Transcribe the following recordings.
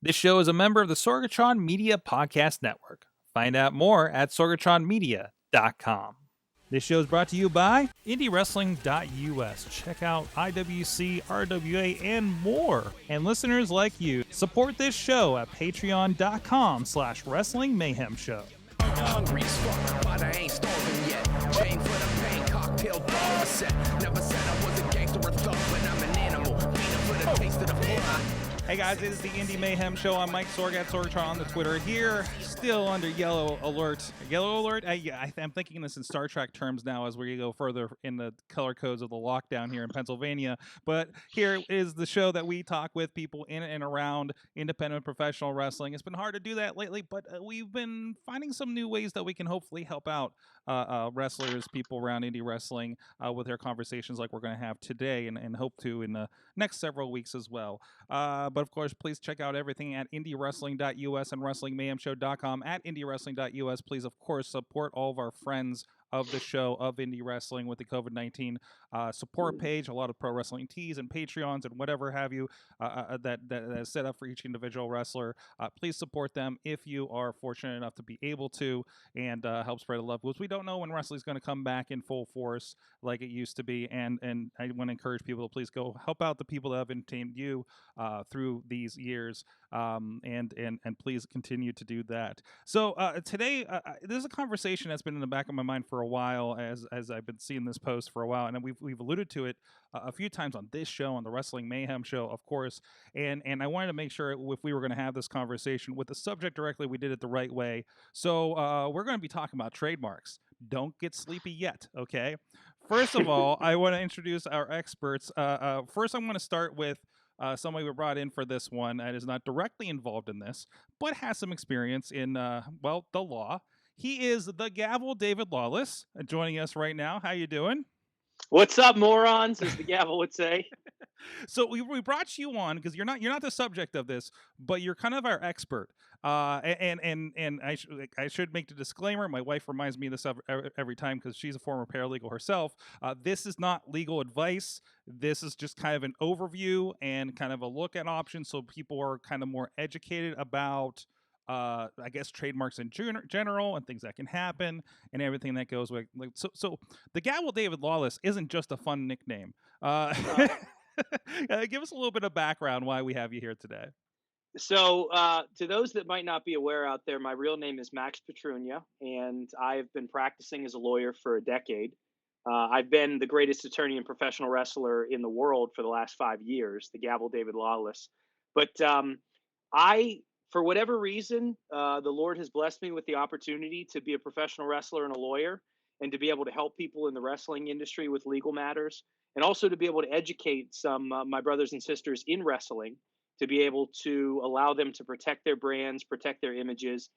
This show is a member of the Sorgatron Media Podcast Network. Find out more at sorgatronmedia.com. This show is brought to you by IndyWrestling.us. Check out IWC, RWA, and more. And listeners like you, support this show at patreon.com/Wrestling Mayhem Show. I'm hungry as fuck, but I ain't starving yet. Chain for the pain, cocktail bar set. Never said I was a gangster or thug, but I'm an animal. Beating for the taste of the blood. Hey guys, it is the Indy Mayhem Show. I'm Mike Sorg at Sorgatron on the Twitter here, still under yellow alert. Yellow alert? I'm thinking this in Star Trek terms now as we go further in the color codes of the lockdown here in Pennsylvania. But here is the show that we talk with people in and around independent professional wrestling. It's been hard to do that lately, but we've been finding some new ways that we can hopefully help out wrestlers, people around indie wrestling with their conversations like we're going to have today and hope to in the next several weeks as well. But of course, please check out everything at IndyWrestling.us and WrestlingMayhemShow.com. At IndyWrestling.us, please, of course, support all of our friends of the show of Indie Wrestling with the COVID-19 support page. A lot of pro wrestling tees and Patreons and whatever have you that is set up for each individual wrestler. Please support them if you are fortunate enough to be able to, and help spread the love, because we don't know when wrestling's going to come back in full force like it used to be. And I want to encourage people to please go help out the people that have entertained you through these years, and please continue to do that. So today, there's a conversation that's been in the back of my mind for a while as I've been seeing this post for a while, and we've alluded to it a few times on this show, on the Wrestling Mayhem Show, of course, and I wanted to make sure if we were going to have this conversation with the subject directly, we did it the right way. So we're going to be talking about trademarks. Don't get sleepy yet, okay? First of all, I want to introduce our experts. First, I want to start with somebody we brought in for this one that is not directly involved in this, but has some experience in, the law. He is the Gavel David Lawless, joining us right now. How you doing? What's up, morons? As the gavel would say. So we brought you on because you're not the subject of this, but you're kind of our expert. And I should make the disclaimer. My wife reminds me of this every time because she's a former paralegal herself. This is not legal advice. This is just kind of an overview and kind of a look at options, so people are kind of more educated about, I guess, trademarks in general and things that can happen and everything that goes with. So the Gavel David Lawless isn't just a fun nickname. Give us a little bit of background why we have you here today. So to those that might not be aware out there, my real name is Max Petrunia, and I've been practicing as a lawyer for a decade. I've been the greatest attorney and professional wrestler in the world for the last 5 years, the Gavel David Lawless. But for whatever reason, the Lord has blessed me with the opportunity to be a professional wrestler and a lawyer, and to be able to help people in the wrestling industry with legal matters, and also to be able to educate some my brothers and sisters in wrestling, to be able to allow them to protect their brands, protect their images.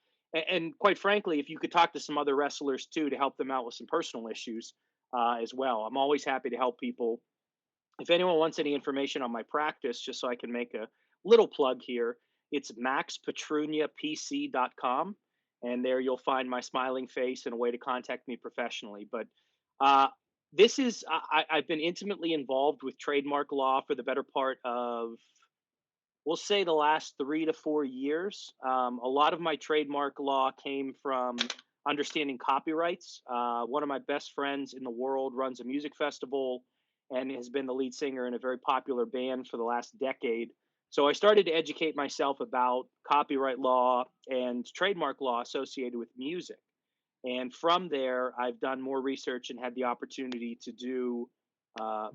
And quite frankly, if you could talk to some other wrestlers too, to help them out with some personal issues as well. I'm always happy to help people. If anyone wants any information on my practice, just so I can make a little plug here, it's maxpetruniapc.com. And there you'll find my smiling face and a way to contact me professionally. But I've been intimately involved with trademark law for the better part of, we'll say, the last 3 to 4 years. A lot of my trademark law came from understanding copyrights. One of my best friends in the world runs a music festival and has been the lead singer in a very popular band for the last decade. So I started to educate myself about copyright law and trademark law associated with music. And from there, I've done more research and had the opportunity to do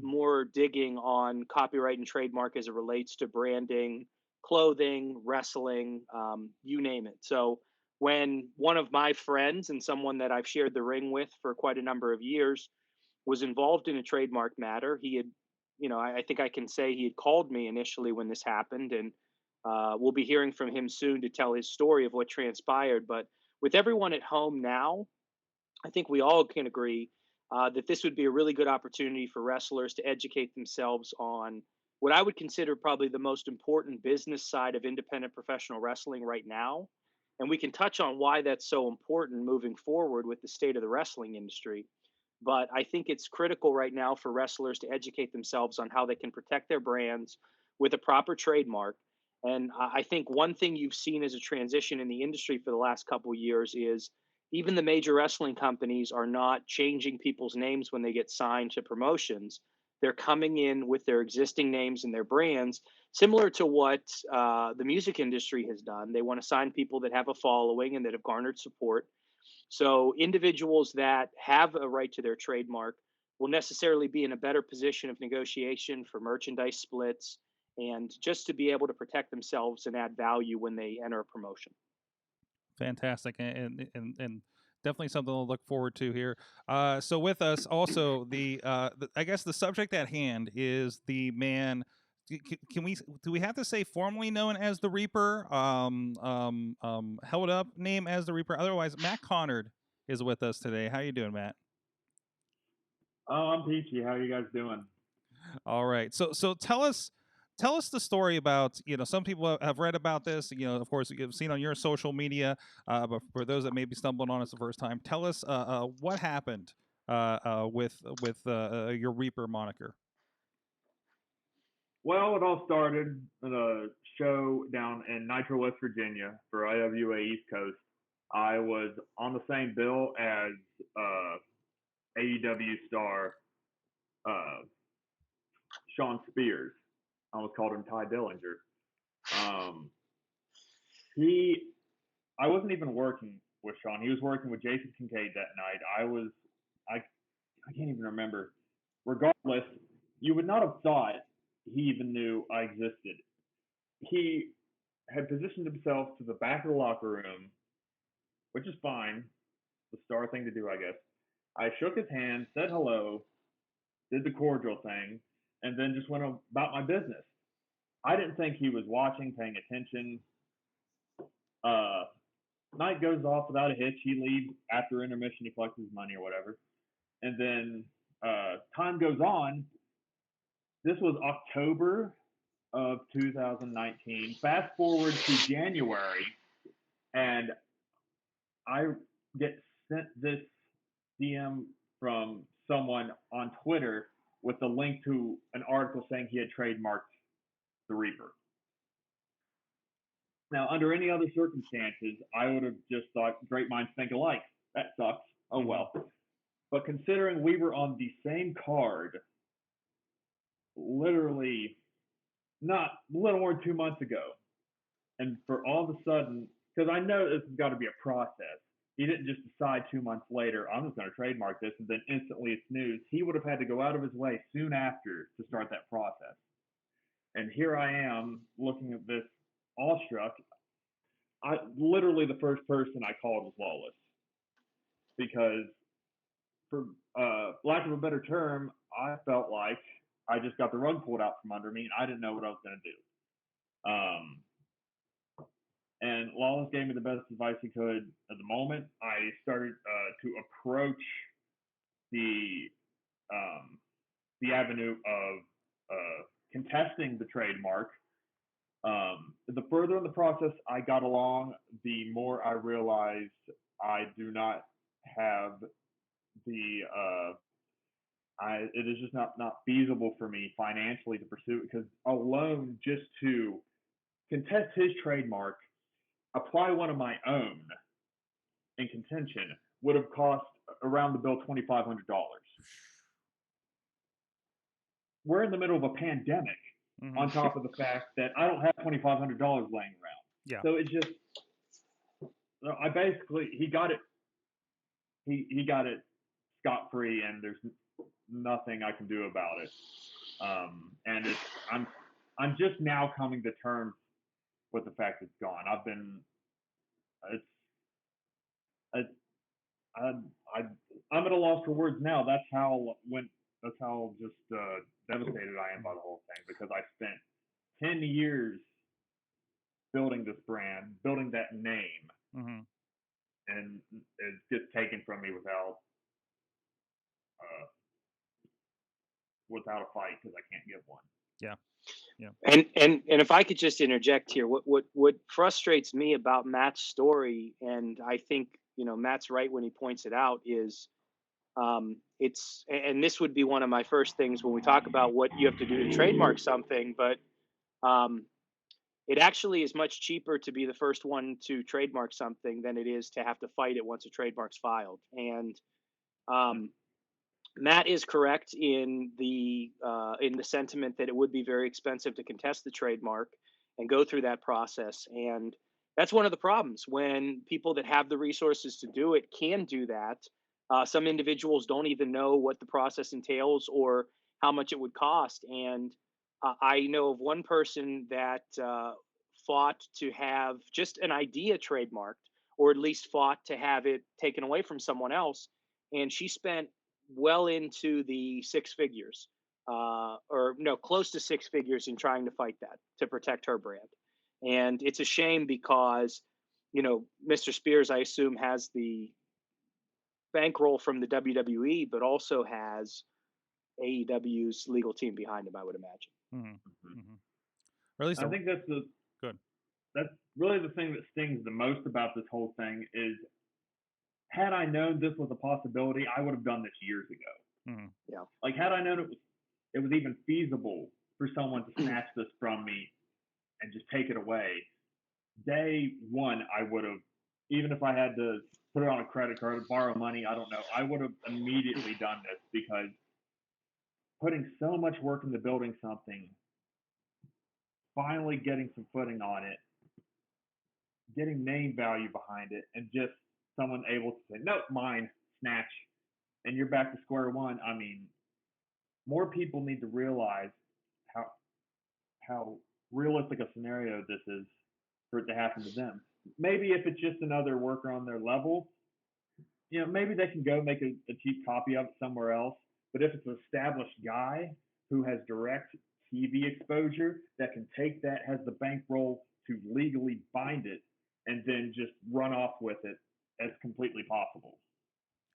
more digging on copyright and trademark as it relates to branding, clothing, wrestling, you name it. So when one of my friends, and someone that I've shared the ring with for quite a number of years, was involved in a trademark matter, he had, I think I can say he had called me initially when this happened, and we'll be hearing from him soon to tell his story of what transpired. But with everyone at home now, I think we all can agree that this would be a really good opportunity for wrestlers to educate themselves on what I would consider probably the most important business side of independent professional wrestling right now. And we can touch on why that's so important moving forward with the state of the wrestling industry. But I think it's critical right now for wrestlers to educate themselves on how they can protect their brands with a proper trademark, And I think one thing you've seen as a transition in the industry for the last couple of years is even the major wrestling companies are not changing people's names when they get signed to promotions. They're coming in with their existing names and their brands, similar to what the music industry has done. They want to sign people that have a following and that have garnered support. So individuals that have a right to their trademark will necessarily be in a better position of negotiation for merchandise splits and just to be able to protect themselves and add value when they enter a promotion. Fantastic, and definitely something to look forward to here. So with us also I guess the subject at hand is the man. Can we do we have to say formally known as the Reaper? Held up name as the Reaper. Otherwise, Matt Connard is with us today. How you doing, Matt? Oh, I'm peachy. How are you guys doing? All right. So tell us the story about, some people have read about this, of course you've seen on your social media, but for those that maybe stumbled on us the first time, tell us what happened with your Reaper moniker. Well, it all started at a show down in Nitro, West Virginia for IWA East Coast. I was on the same bill as AEW star uh, Sean Spears. I almost called him Ty Dillinger. Um, I wasn't even working with Sean. He was working with Jason Kincaid that night. I can't even remember. Regardless, you would not have thought he even knew I existed. He had positioned himself to the back of the locker room, which is fine. The star thing to do, I guess. I shook his hand, said hello, did the cordial thing, and then just went about my business. I didn't think he was watching, paying attention. Uh, Night goes off without a hitch. He leaves after intermission. He collects his money or whatever. And then time goes on. This was October of 2019. Fast forward to January, and I get sent this DM from someone on Twitter with a link to an article saying he had trademarked the Reaper. Now, under any other circumstances, I would have just thought great minds think alike. That sucks. Oh well. But considering we were on the same card, literally not a little more than 2 months ago, and for all of a sudden, because I know this has got to be a process. He didn't just decide 2 months later, I'm just going to trademark this, and then instantly it's news. He would have had to go out of his way soon after to start that process. And here I am looking at this awestruck. Literally the first person I called was Lawless, because for lack of a better term, I felt like I just got the rug pulled out from under me, and I didn't know what I was going to do. And Lawless gave me the best advice he could at the moment. I started to approach the avenue of contesting the trademark. The further in the process I got along, the more I realized I do not have the it is just not feasible for me financially to pursue it, because alone just to contest his trademark, apply one of my own in contention would have cost around the bill $2,500. We're in the middle of a pandemic, on top of the fact that I don't have $2,500 laying around. Yeah. So it's just, I basically, he got it scot free, and there's nothing I can do about it. And I'm just now coming to terms with the fact it's gone. I'm at a loss for words now. That's how just devastated I am by the whole thing, because I spent 10 years building this brand, building that name, and it gets taken from me without a fight, because I can't give one. Yeah. And if I could just interject here, what frustrates me about Matt's story, and I think Matt's right when he points it out, is and this would be one of my first things when we talk about what you have to do to trademark something, but it actually is much cheaper to be the first one to trademark something than it is to have to fight it once a trademark's filed. And um, Matt is correct in the sentiment that it would be very expensive to contest the trademark and go through that process. And that's one of the problems when people that have the resources to do it can do that. Some individuals don't even know what the process entails or how much it would cost. And I know of one person that fought to have just an idea trademarked, or at least fought to have it taken away from someone else. And she spent well into the six figures, or no, close to six figures in trying to fight that to protect her brand. And it's a shame because, Mr. Spears, I assume, has the bankroll from the WWE, but also has AEW's legal team behind him, I would imagine. Mm-hmm. Or at least I think that's good. That's really the thing that stings the most about this whole thing is, had I known this was a possibility, I would have done this years ago. Mm-hmm. Yeah. Like, had I known it was even feasible for someone to snatch this from me and just take it away, day one, I would have, even if I had to put it on a credit card, borrow money, I don't know, I would have immediately done this, because putting so much work into building something, finally getting some footing on it, getting name value behind it, and just someone able to say, nope, mine, snatch, and you're back to square one. I mean, more people need to realize how realistic a scenario this is for it to happen to them. Maybe if it's just another worker on their level, maybe they can go make a cheap copy of it somewhere else. But if it's an established guy who has direct TV exposure that can take that, has the bankroll to legally bind it, and then just run off with it as completely possible.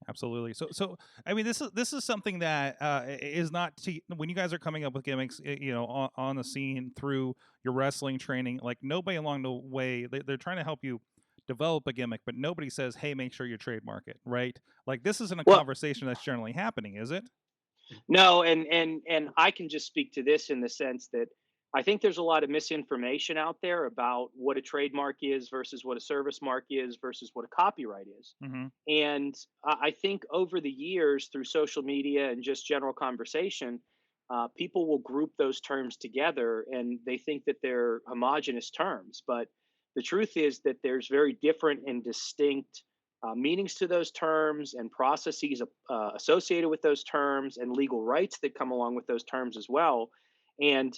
Absolutely. So I mean, this is something that is not when you guys are coming up with gimmicks, on the scene through your wrestling training. Like, nobody along the way, they're trying to help you develop a gimmick, but nobody says, "Hey, make sure you trademark it." Right? Like, this isn't a conversation that's generally happening, is it? No, and I can just speak to this in the sense that I think there's a lot of misinformation out there about what a trademark is versus what a service mark is versus what a copyright is. Mm-hmm. And I think over the years, through social media and just general conversation, people will group those terms together and they think that they're homogenous terms. But the truth is that there's very different and distinct meanings to those terms and processes associated with those terms and legal rights that come along with those terms as well. And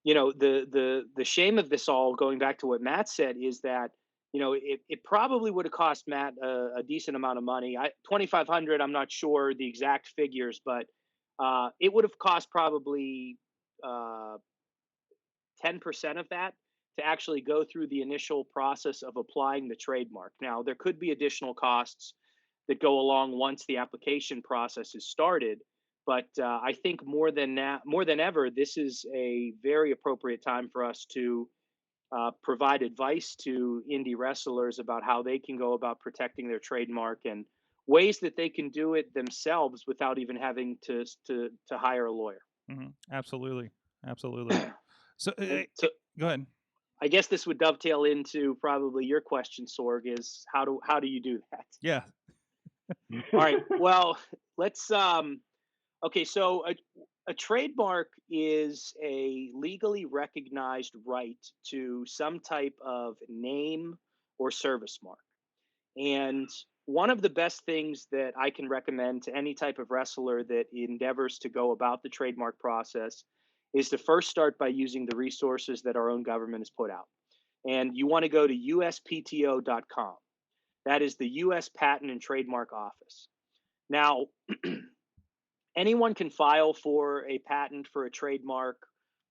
the shame of this all, going back to what Matt said, is that it probably would have cost Matt a decent amount of money. $2,500, I'm not sure the exact figures, but it would have cost probably 10% of that to actually go through the initial process of applying the trademark. Now, there could be additional costs that go along once the application process is started, but I think more than ever, this is a very appropriate time for us to provide advice to indie wrestlers about how they can go about protecting their trademark and ways that they can do it themselves without even having to hire a lawyer. Mm-hmm. Absolutely. So, go ahead. I guess this would dovetail into probably your question, Sorg, is how do you do that? Yeah. All right. Well, let's okay, so a trademark is a legally recognized right to some type of name or service mark. And one of the best things that I can recommend to any type of wrestler that endeavors to go about the trademark process is to first start by using the resources that our own government has put out. And you want to go to uspto.com. That is the U.S. Patent and Trademark Office. Now, anyone can file for a patent, for a trademark,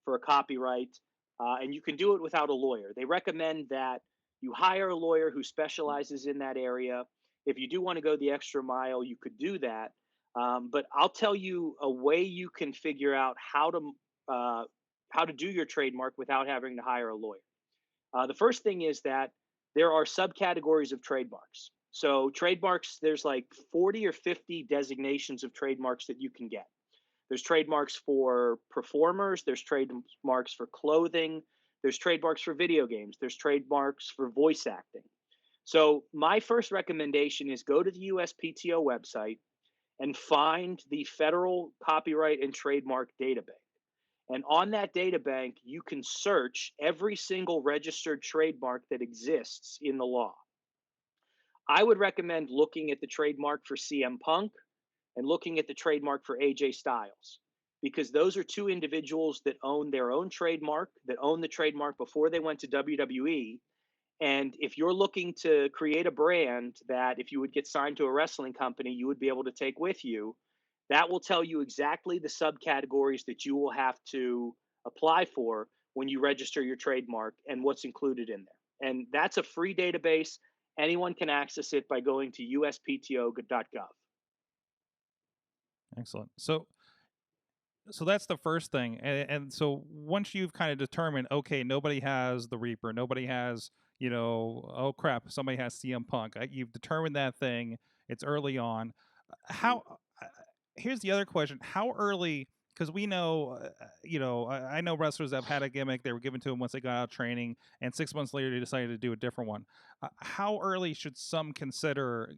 for a copyright, and you can do it without a lawyer. They recommend that you hire a lawyer who specializes in that area. If you do want to go the extra mile, you could do that. But I'll tell you a way you can figure out how to do your trademark without having to hire a lawyer. The first thing is that there are subcategories of trademarks. So trademarks, there's like 40 or 50 designations of trademarks that you can get. There's trademarks for performers, there's trademarks for clothing, There's trademarks for video games. There's trademarks for voice acting. So my first recommendation is go to the USPTO website and find the Federal Copyright and Trademark Databank. And on that databank, you can search every single registered trademark that exists in the law. I would recommend looking at the trademark for CM Punk and looking at the trademark for AJ Styles, because those are two individuals that own their own trademark, that own the trademark before they went to WWE. And if you're looking to create a brand that if you would get signed to a wrestling company, you would be able to take with you, that will tell you exactly the subcategories that you will have to apply for when you register your trademark and what's included in there. And that's a free database. Anyone can access it by going to uspto.gov. Excellent. So that's the first thing. And so once you've kind of determined, okay, nobody has the Reaper, nobody has, oh crap, somebody has CM Punk. You've determined that thing. It's early on. How? Here's the other question: how early? Because we know, I know wrestlers that have had a gimmick they were given to them once they got out of training, and 6 months later they decided to do a different one. How early should some consider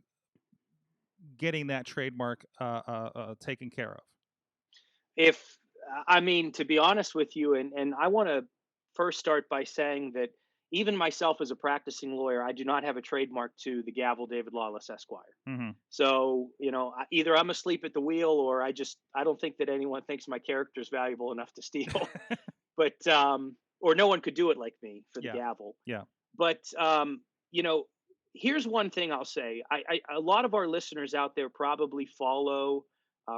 getting that trademark taken care of? If I mean, to be honest with you, and I want to first start by saying that even myself as a practicing lawyer, I do not have a trademark to the gavel David Lawless Esquire. Mm-hmm. So, either I'm asleep at the wheel or I don't think that anyone thinks my character is valuable enough to steal. But or no one could do it like me for the gavel. Yeah. But here's one thing I'll say. A lot of our listeners out there probably follow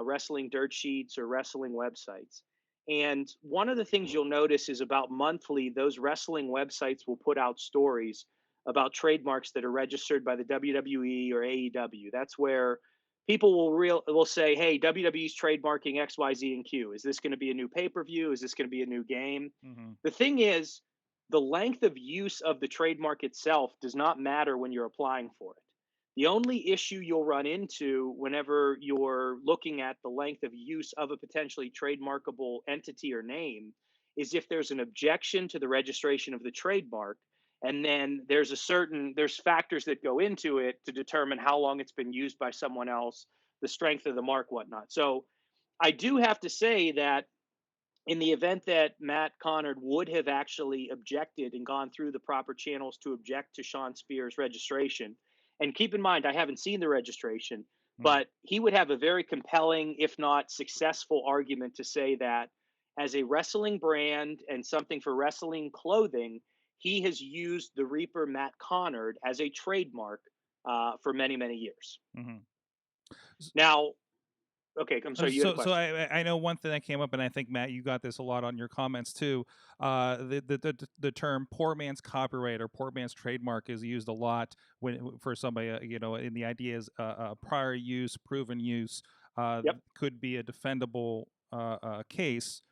wrestling dirt sheets or wrestling websites. And one of the things you'll notice is about monthly, those wrestling websites will put out stories about trademarks that are registered by the WWE or AEW. That's where people will say, "Hey, WWE's trademarking X, Y, Z, and Q. Is this going to be a new pay-per-view? Is this going to be a new game?" Mm-hmm. The thing is, the length of use of the trademark itself does not matter when you're applying for it. The only issue you'll run into whenever you're looking at the length of use of a potentially trademarkable entity or name is if there's an objection to the registration of the trademark. And then there's factors that go into it to determine how long it's been used by someone else, the strength of the mark, whatnot. So I do have to say that in the event that Matt Connard would have actually objected and gone through the proper channels to object to Sean Spears' registration, and keep in mind, I haven't seen the registration, but he would have a very compelling, if not successful, argument to say that as a wrestling brand and something for wrestling clothing, he has used the Reaper Matt Connard as a trademark for many, many years. Mm-hmm. Now, okay, I'm sorry. You had a question. So I know one thing that came up, and I think Matt, you got this a lot on your comments too. The term "poor man's copyright" or "poor man's trademark" is used a lot for somebody. And the idea is prior use, proven use could be a defendable case.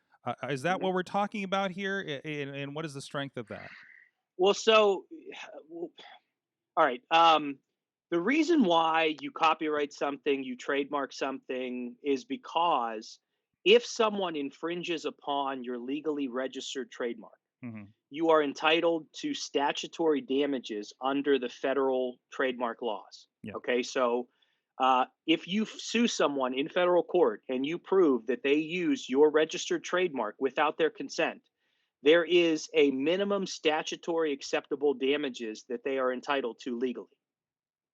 Is that what we're talking about here? And what is the strength of that? Well, so, all right. The reason why you copyright something, you trademark something, is because if someone infringes upon your legally registered trademark, you are entitled to statutory damages under the federal trademark laws. Yeah. Okay, so if you sue someone in federal court and you prove that they use your registered trademark without their consent, there is a minimum statutory acceptable damages that they are entitled to legally.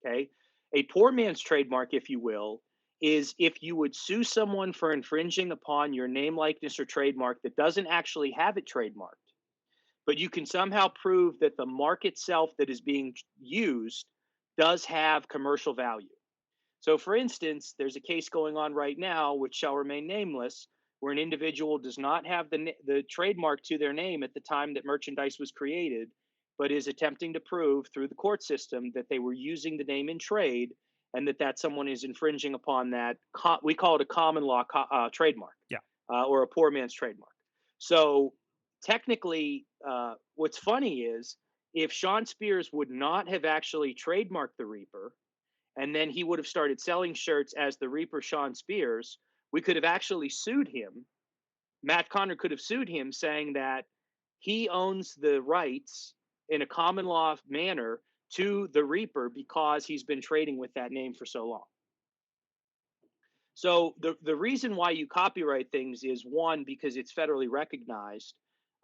Okay. A poor man's trademark, if you will, is if you would sue someone for infringing upon your name, likeness, or trademark that doesn't actually have it trademarked, but you can somehow prove that the mark itself that is being used does have commercial value. So, for instance, there's a case going on right now, which shall remain nameless, where an individual does not have the trademark to their name at the time that merchandise was created, but is attempting to prove through the court system that they were using the name in trade and that someone is infringing upon that. We call it a common law trademark, or a poor man's trademark. So technically, what's funny is if Sean Spears would not have actually trademarked the Reaper, and then he would have started selling shirts as the Reaper Sean Spears, we could have actually sued him. Matt Connard could have sued him saying that he owns the rights in a common law manner to the Reaper because he's been trading with that name for so long. So the reason why you copyright things is, one, because it's federally recognized,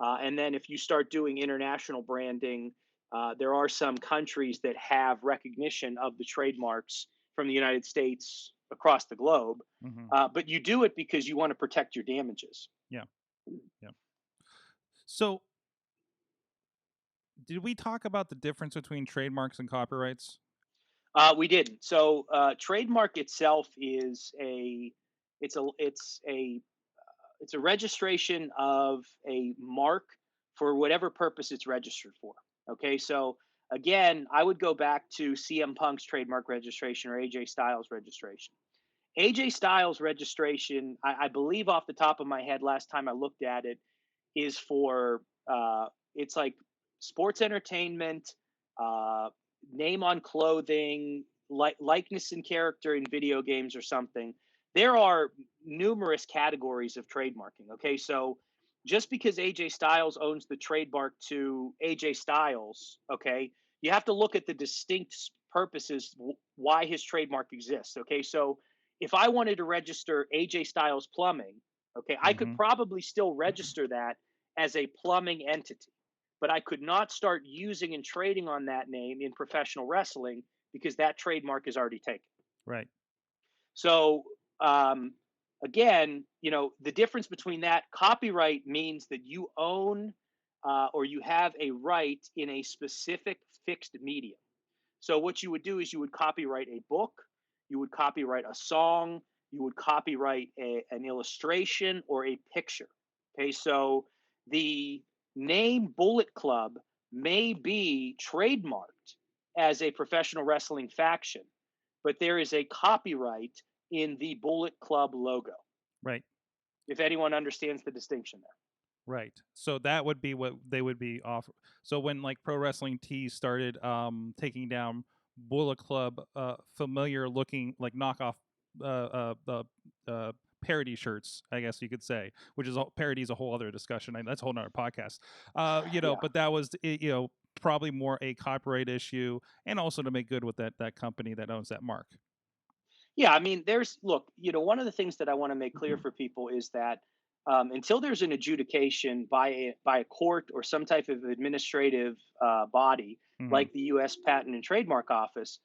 and then if you start doing international branding, there are some countries that have recognition of the trademarks from the United States across the globe. Hmm. But you do it because you want to protect your damages. Yeah. Yeah. So, did we talk about the difference between trademarks and copyrights? We didn't. So trademark itself is it's a registration of a mark for whatever purpose it's registered for. Okay, so again, I would go back to CM Punk's trademark registration or AJ Styles registration. AJ Styles registration, I believe off the top of my head, last time I looked at it, is for it's like sports entertainment, uh, name on clothing, likeness and character in video games or something. There are numerous categories of trademarking. Okay, so just because AJ Styles owns the trademark to AJ Styles, okay, you have to look at the distinct purposes why his trademark exists. Okay, so if I wanted to register AJ Styles Plumbing, okay, I could Hmm. probably still register that as a plumbing entity, but I could not start using and trading on that name in professional wrestling because that trademark is already taken. Right. So, again, the difference between that, copyright means that you own or you have a right in a specific fixed medium. So, what you would do is you would copyright a book, you would copyright a song, you would copyright an illustration or a picture. Okay, so the name Bullet Club may be trademarked as a professional wrestling faction, but there is a copyright in the Bullet Club logo. Right. If anyone understands the distinction there. Right. So that would be what they would be off. So when like Pro Wrestling Tees started taking down Bullet Club familiar looking like knockoff parody shirts, I guess you could say, which is parody is a whole other discussion. That's a whole other podcast. Yeah. But that was probably more a copyright issue and also to make good with that company that owns that mark. Yeah, I mean, one of the things that I want to make clear for people is that until there's an adjudication by a court or some type of administrative body Mhm. like the U.S. Patent and Trademark Office,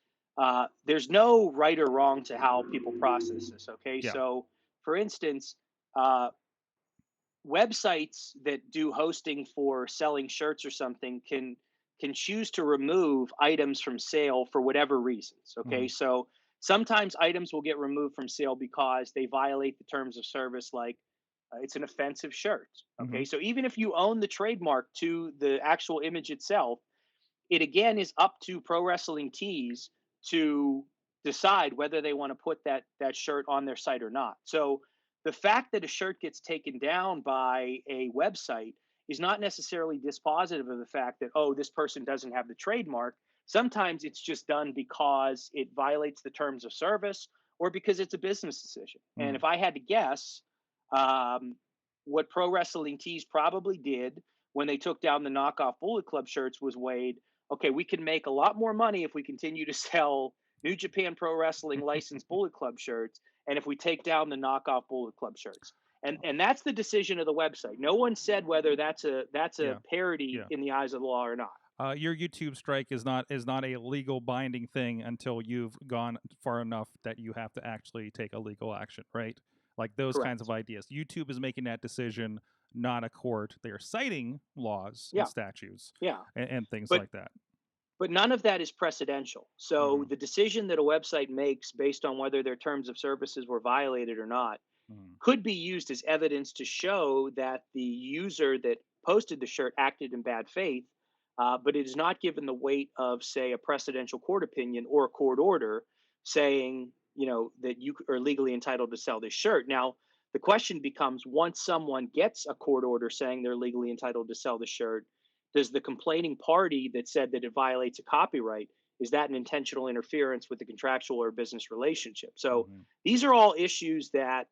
there's no right or wrong to how people process this. Okay, Yeah. so for instance, uh, websites that do hosting for selling shirts or something can choose to remove items from sale for whatever reasons. Okay, Mhm. so sometimes items will get removed from sale because they violate the terms of service, like it's an offensive shirt. Okay, Mhm. so even if you own the trademark to the actual image itself, it again is up to Pro Wrestling Tees to decide whether they want to put that shirt on their site or not. So the fact that a shirt gets taken down by a website is not necessarily dispositive of the fact that, oh, this person doesn't have the trademark. Sometimes it's just done because it violates the terms of service or because it's a business decision. And Mhm. if I had to guess, um, what Pro Wrestling Tees probably did when they took down the knockoff Bullet Club shirts was weighed, okay, we can make a lot more money if we continue to sell New Japan Pro Wrestling licensed Bullet Club shirts, and if we take down the knockoff Bullet Club shirts. And that's the decision of the website. No one said whether that's a Yeah. parody Yeah. in the eyes of the law or not. Your YouTube strike is not a legal binding thing until you've gone far enough that you have to actually take a legal action, right? Like those kinds of Correct. ideas. YouTube is making that decision, not a court. They are citing laws and Yeah. statutes Yeah. and things But like that. but none of that is precedential. So Mhm. the decision that a website makes based on whether their terms of services were violated or not Mhm. could be used as evidence to show that the user that posted the shirt acted in bad faith, but it is not given the weight of, say, a precedential court opinion or a court order saying, that you are legally entitled to sell this shirt. Now, the question becomes, once someone gets a court order saying they're legally entitled to sell the shirt, does the complaining party that said that it violates a copyright, is that an intentional interference with the contractual or business relationship? So Mhm. these are all issues that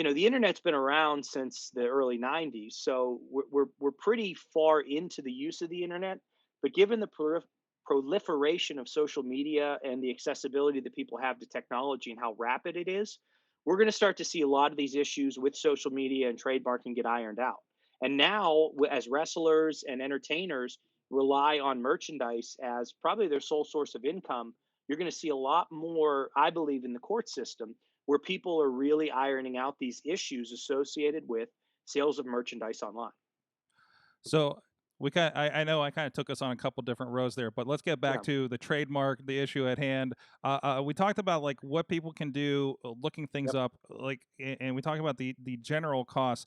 the internet's been around since the early 90s, so we're pretty far into the use of the internet. But given the proliferation of social media and the accessibility that people have to technology and how rapid it is, we're going to start to see a lot of these issues with social media and trademarking get ironed out. And now, as wrestlers and entertainers rely on merchandise as probably their sole source of income, you're going to see a lot more, I believe, in the court system where people are really ironing out these issues associated with sales of merchandise online. So I know I kind of took us on a couple different roads there, but let's get back Yeah. to the trademark, the issue at hand. We talked about like what people can do, looking things Yep. up, like, and we talked about the general costs.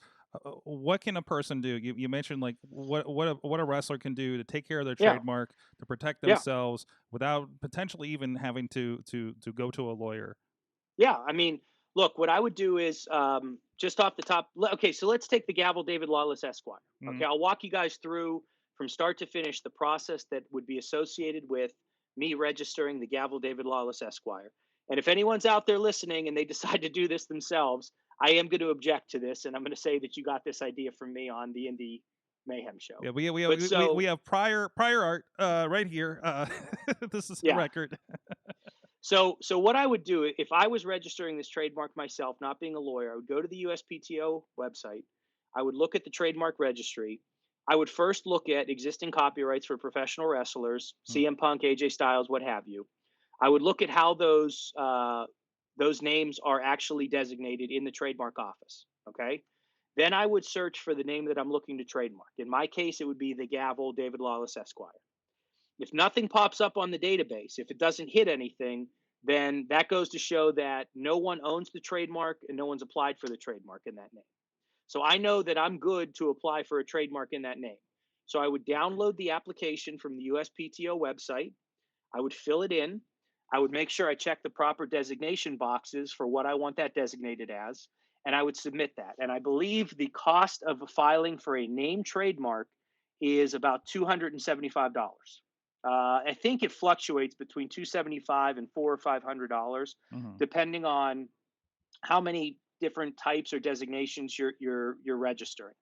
What can a person do? You mentioned like what a wrestler can do to take care of their Yeah. trademark, to protect Yeah. themselves without potentially even having to go to a lawyer. Yeah, I mean, look, what I would do is just off the top. Okay, so let's take the gavel, David Lawless Esquire. Mhm. Okay, I'll walk you guys through from start to finish the process that would be associated with me registering the gavel, David Lawless Esquire. And if anyone's out there listening and they decide to do this themselves, I am going to object to this, and I'm going to say that you got this idea from me on the Indy Mayhem show. Yeah, we But we have prior art right here. This is a yeah, record. So what I would do if I was registering this trademark myself, not being a lawyer, I would go to the USPTO website. I would look at the trademark registry. I would first look at existing copyrights for professional wrestlers, Hmm. CM Punk, AJ Styles, what have you. I would look at how those names are actually designated in the trademark office. Okay. Then I would search for the name that I'm looking to trademark. In my case, it would be the gavel David Lawless Esquire. If nothing pops up on the database, if it doesn't hit anything, then that goes to show that no one owns the trademark and no one's applied for the trademark in that name. So I know that I'm good to apply for a trademark in that name. So I would download the application from the USPTO website. I would fill it in. I would make sure I check the proper designation boxes for what I want that designated as, and I would submit that. And I believe the cost of filing for a name trademark is about $275. I think it fluctuates between $275 and $400 or $500, Mhm. depending on how many different types or designations you're registering.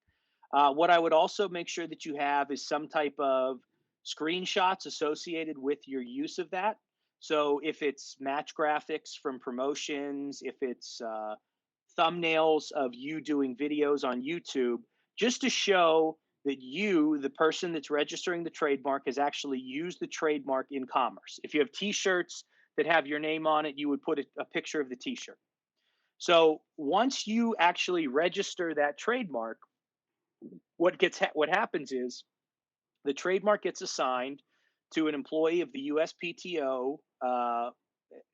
What I would also make sure that you have is some type of screenshots associated with your use of that. So if it's match graphics from promotions, if it's thumbnails of you doing videos on YouTube, just to show that you, the person that's registering the trademark, has actually used the trademark in commerce. If you have T-shirts that have your name on it, you would put a picture of the T-shirt. So once you actually register that trademark, what happens is the trademark gets assigned to an employee of the USPTO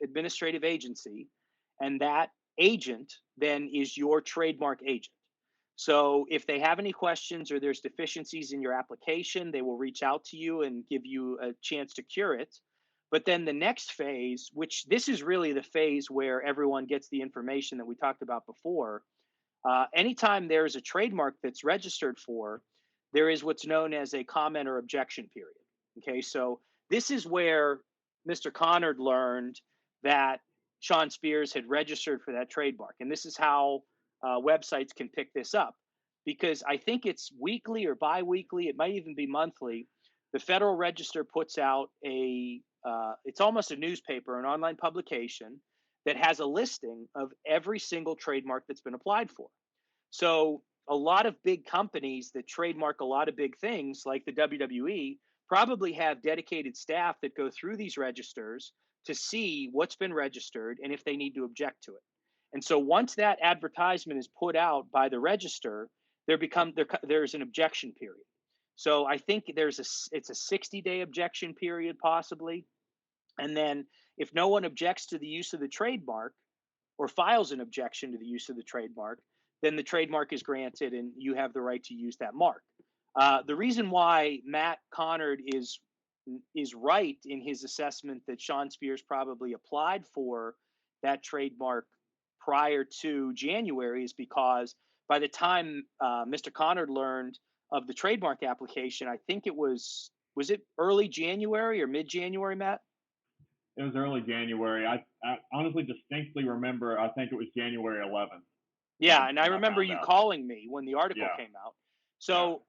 administrative agency, and that agent then is your trademark agent. So if they have any questions or there's deficiencies in your application, they will reach out to you and give you a chance to cure it. But then the next phase, which this is really the phase where everyone gets the information that we talked about before, anytime there's a trademark that's registered for, there is what's known as a comment or objection period. Okay, so this is where Mr. Connard learned that Sean Spears had registered for that trademark. And this is how websites can pick this up, because I think it's weekly or bi weekly, it might even be monthly. The Federal Register puts out it's almost a newspaper, an online publication that has a listing of every single trademark that's been applied for. So a lot of big companies that trademark a lot of big things, like the WWE, probably have dedicated staff that go through these registers to see what's been registered and if they need to object to it. And so once that advertisement is put out by the register, there's an objection period. So I think it's a 60-day objection period possibly. And then if no one objects to the use of the trademark or files an objection to the use of the trademark, then the trademark is granted and you have the right to use that mark. The reason why Matt Connard is right in his assessment that Sean Spears probably applied for that trademark prior to January is because by the time Mr. Connard learned of the trademark application, I think was it early January or mid January, Matt? It was early January. I honestly distinctly remember, I think it was January 11th. Yeah, and I when remember found you out. calling me when the article Yeah. came out. So,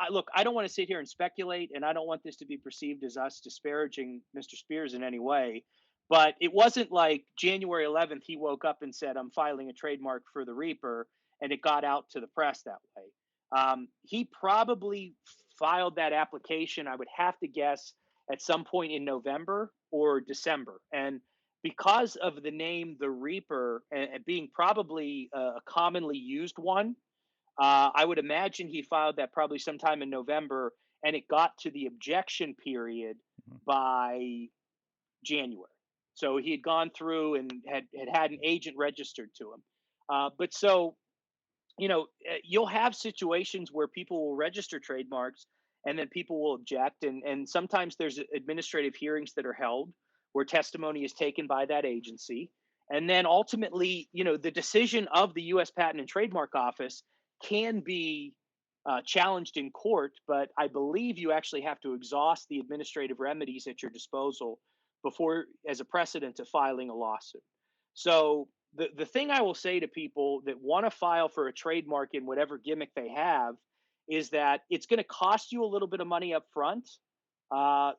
look, I don't want to sit here and speculate, and I don't want this to be perceived as us disparaging Mr. Spears in any way. But it wasn't like January 11th he woke up and said, "I'm filing a trademark for the Reaper," and it got out to the press that way. He probably filed that application, I would have to guess, at some point in November or December, and because of the name the Reaper and being probably a commonly used one, I would imagine he filed that probably sometime in November, and it got to the objection period Mhm. by January. So he had gone through and had an agent registered to him. But so, you'll have situations where people will register trademarks and then people will object. And sometimes there's administrative hearings that are held where testimony is taken by that agency. And then ultimately, the decision of the U.S. Patent and Trademark Office can be challenged in court, but I believe you actually have to exhaust the administrative remedies at your disposal before, as a precedent to filing a lawsuit. So the thing I will say to people that want to file for a trademark in whatever gimmick they have is that it's going to cost you a little bit of money up front. I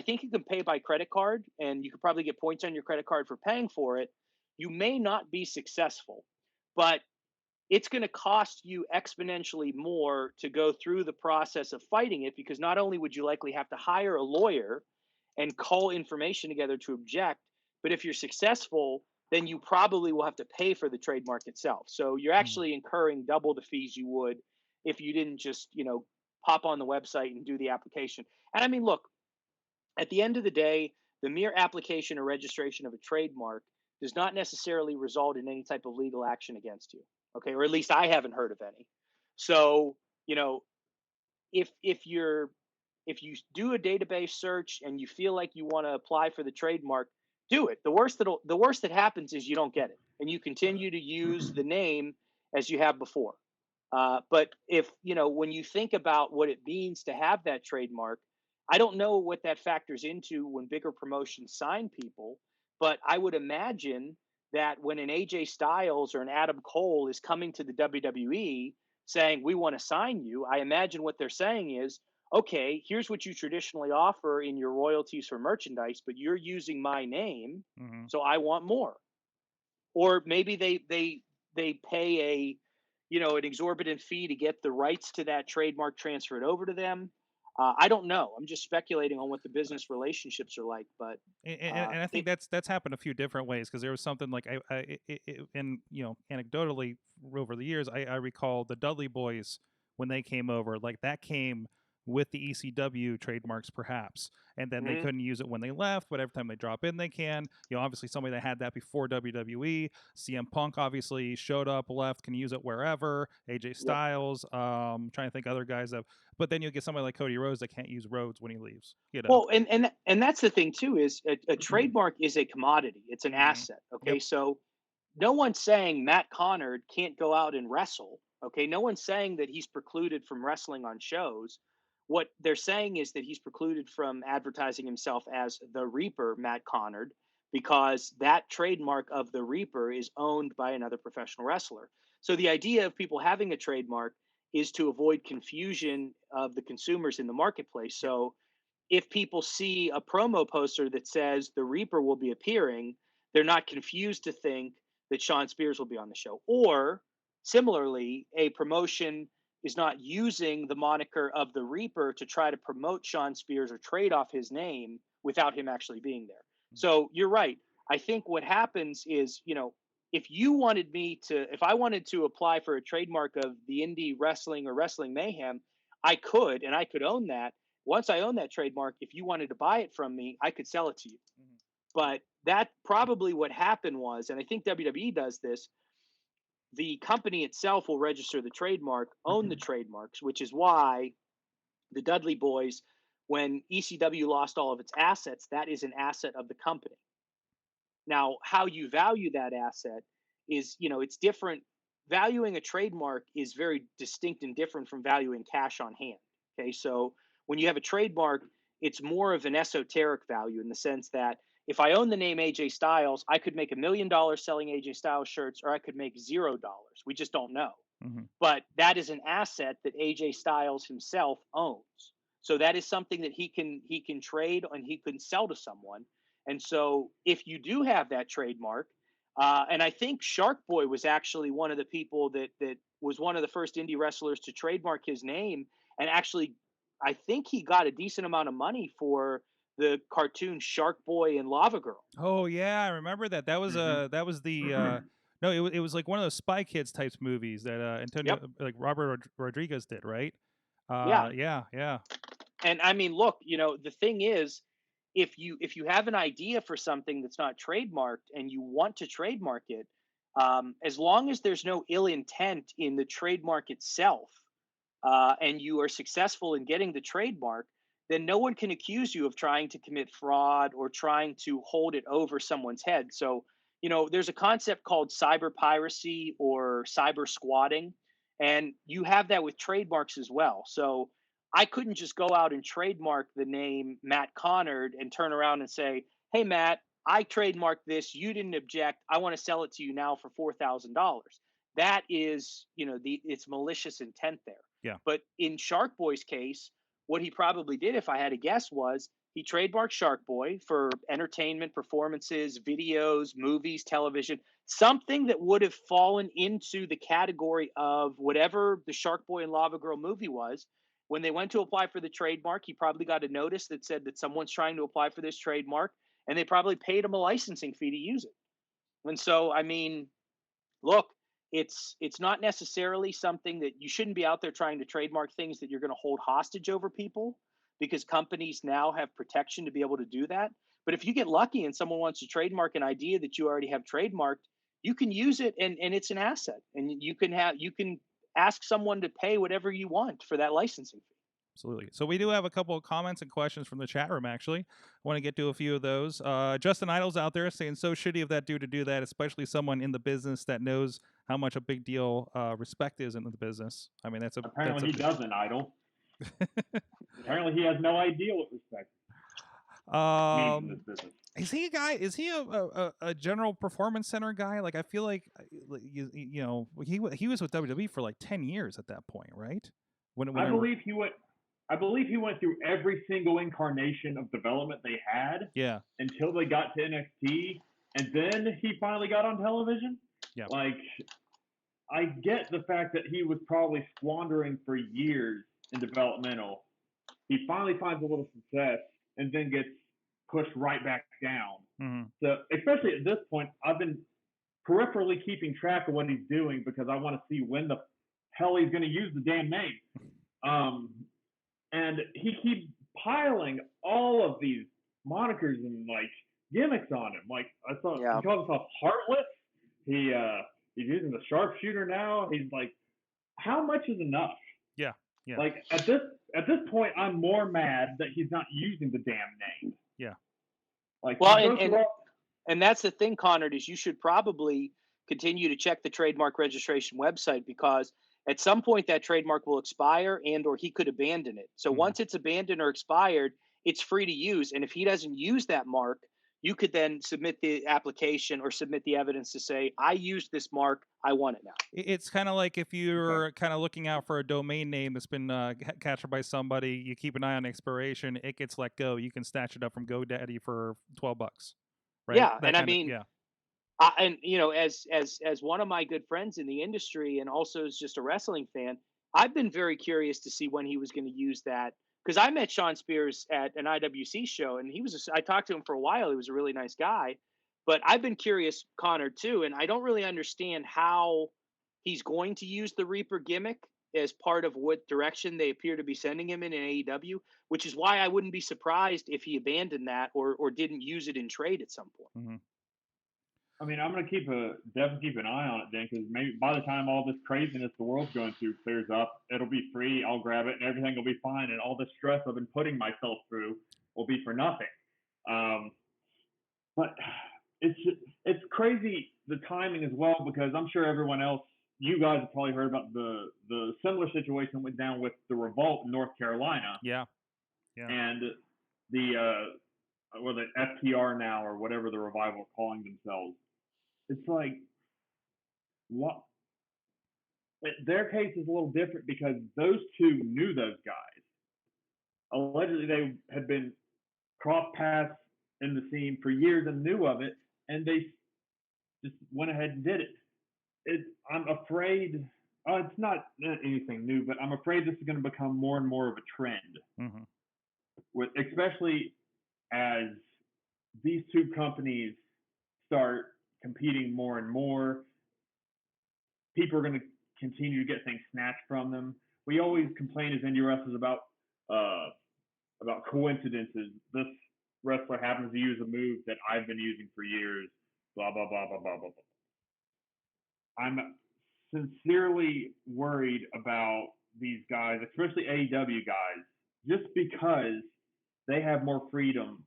think you can pay by credit card, and you could probably get points on your credit card for paying for it. You may not be successful, but it's going to cost you exponentially more to go through the process of fighting it, because not only would you likely have to hire a lawyer and call information together to object, but if you're successful, then you probably will have to pay for the trademark itself. So you're Mhm. actually incurring double the fees you would if you didn't just, pop on the website and do the application. And I mean, look, at the end of the day, the mere application or registration of a trademark does not necessarily result in any type of legal action against you. Okay, or at least I haven't heard of any. So, if if you do a database search and you feel like you want to apply for the trademark, do it. The worst that happens is you don't get it, and you continue to use the name as you have before. But if when you think about what it means to have that trademark, I don't know what that factors into when bigger promotions sign people, but I would imagine that when an AJ Styles or an Adam Cole is coming to the WWE saying, "We want to sign you," I imagine what they're saying is, "Okay, here's what you traditionally offer in your royalties for merchandise, but you're using my name, Mhm. so I want more." Or maybe they pay an exorbitant fee to get the rights to that trademark transferred over to them. I don't know. I'm just speculating on what the business relationships are like, but And I think it. that's happened a few different ways, because there was something like and anecdotally over the years, I recall the Dudley Boys when they came over, like that came with the ECW trademarks perhaps, and then they Mhm. couldn't use it when they left, but every time they drop in they can. Obviously somebody that had that before WWE, CM Punk obviously showed up, left, can use it wherever. AJ Yep. Styles, trying to think other guys that, but then you'll get somebody like Cody Rhodes that can't use Rhodes when he leaves. Well, and that's the thing too, is a trademark is a commodity. It's an Hmm. asset. Okay, Yep. so no one's saying Matt Connard can't go out and wrestle. Okay, no one's saying that he's precluded from wrestling on shows. What they're saying is that he's precluded from advertising himself as the Reaper, Matt Connard, because that trademark of the Reaper is owned by another professional wrestler. So the idea of people having a trademark is to avoid confusion of the consumers in the marketplace. Yep. So if people see a promo poster that says the Reaper will be appearing, they're not confused to think that Sean Spears will be on the show. Or similarly, a promotion is not using the moniker of the Reaper to try to promote Sean Spears or trade off his name without him actually being there. So you're right. I think what happens is, if I wanted to apply for a trademark of the Indie Wrestling or Wrestling Mayhem, and I could own that. Once I own that trademark, if you wanted to buy it from me, I could sell it to you. Mhm. But that probably what happened was, and I think WWE does this, the company itself will register the trademark, own the trademarks, which is why the Dudley Boys, when ECW lost all of its assets, that is an asset of the company. Now, how you value that asset is, it's different. Valuing a trademark is very distinct and different from valuing cash on hand. Okay. So when you have a trademark, it's more of an esoteric value in the sense that if I own the name AJ Styles, I could make $1 million selling AJ Styles shirts, or I could make $0. We just don't know. Mm-hmm. But that is an asset that AJ Styles himself owns. So that is something that he can trade and he can sell to someone. And so if you do have that trademark, and I think Shark Boy was actually one of the people that was one of the first indie wrestlers to trademark his name, and actually, I think he got a decent amount of money for the cartoon Shark Boy and Lava Girl. Oh yeah, I remember that. That was that was the no, it was like one of those Spy Kids types movies that Antonio like Robert Rodriguez did, right? Yeah. Yeah. And I mean, look, the thing is, if you have an idea for something that's not trademarked and you want to trademark it, as long as there's no ill intent in the trademark itself, and you are successful in getting the trademark, then no one can accuse you of trying to commit fraud or trying to hold it over someone's head. So, there's a concept called cyber piracy or cyber squatting, and you have that with trademarks as well. So, I couldn't just go out and trademark the name Matt Connard and turn around and say, "Hey, Matt, I trademarked this. You didn't object. I want to sell it to you now for $4,000." That is, it's malicious intent there. Yeah. But in Shark Boy's case, what he probably did, if I had to guess, was he trademarked Shark Boy for entertainment, performances, videos, movies, television, something that would have fallen into the category of whatever the Shark Boy and Lava Girl movie was. When they went to apply for the trademark, he probably got a notice that said that someone's trying to apply for this trademark, and they probably paid him a licensing fee to use it. And so, I mean, look, it's not necessarily something that you shouldn't be out there trying to trademark things that you're going to hold hostage over people, because companies now have protection to be able to do that. But if you get lucky and someone wants to trademark an idea that you already have trademarked, you can use it, and it's an asset, and you can ask someone to pay whatever you want for that licensing fee. Absolutely. So we do have a couple of comments and questions from the chat room, actually. I want to get to a few of those. Justin Idle's out there saying, so shitty of that dude to do that, especially someone in the business that knows how much a big deal respect is in the business. I mean, Apparently he doesn't, Idle. Apparently he has no idea what respect means in this business. Is he a guy? Is he a general performance center guy? Like, I feel like he was with WWE for like 10 years at that point, right? I believe he went through every single incarnation of development they had. Yeah. Until they got to NXT, and then he finally got on television. Yeah. Like, I get the fact that he was probably squandering for years in developmental. He finally finds a little success and then gets pushed right back down. Mm-hmm. So, especially at this point, I've been peripherally keeping track of what he's doing because I want to see when the hell he's going to use the damn name. And he keeps piling all of these monikers and like gimmicks on him. Like, I saw he calls himself Heartless. He's using the sharpshooter now. He's like, how much is enough? Yeah. Like, at this point, I'm more mad that he's not using the damn name. Yeah. Like, well, and that's the thing, Connor, is you should probably continue to check the trademark registration website, because at some point that trademark will expire or he could abandon it. So once it's abandoned or expired, it's free to use. And if he doesn't use that mark, you could then submit the application or submit the evidence to say, I used this mark, I want it now. It's kind of like if you're kind of looking out for a domain name that's been captured by somebody, you keep an eye on expiration, it gets let go. You can snatch it up from GoDaddy for $12, right? Yeah, and I mean, and as one of my good friends in the industry, and also as just a wrestling fan, I've been very curious to see when he was going to use that, because I met Sean Spears at an IWC show, and I talked to him for a while. He was a really nice guy, but I've been curious, Connor, too, and I don't really understand how he's going to use the Reaper gimmick as part of what direction they appear to be sending him in AEW, which is why I wouldn't be surprised if he abandoned that or didn't use it in trade at some point. Mm-hmm. I mean, I'm going to definitely keep an eye on it then, because maybe by the time all this craziness the world's going through clears up, it'll be free, I'll grab it, and everything will be fine, and all this stress I've been putting myself through will be for nothing. But it's crazy, the timing as well, because I'm sure everyone else, you guys have probably heard about the similar situation went down with the Revolt in North Carolina. Yeah. And the FTR now or whatever the Revival are calling themselves. It's like, what? Their case is a little different because those two knew those guys. Allegedly, they had been cross paths in the scene for years and knew of it, and they just went ahead and did it. I'm afraid. It's not anything new, but I'm afraid this is going to become more and more of a trend. Mm-hmm. Especially as these two companies start competing more and more, people are going to continue to get things snatched from them. We always complain as indie wrestlers about coincidences. This wrestler happens to use a move that I've been using for years. Blah blah blah blah blah blah blah. I'm sincerely worried about these guys, especially AEW guys, just because they have more freedom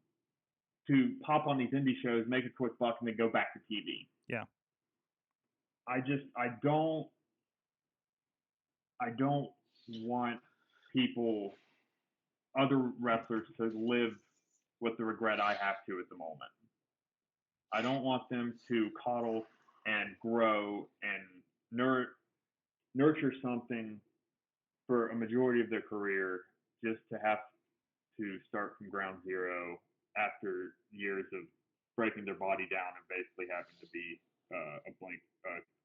to pop on these indie shows, make a quick buck, and then go back to TV. Yeah. I don't want other wrestlers to live with the regret I have to at the moment. I don't want them to coddle and grow and nurture something for a majority of their career just to have to start from ground zero after years of breaking their body down and basically having to be a blank,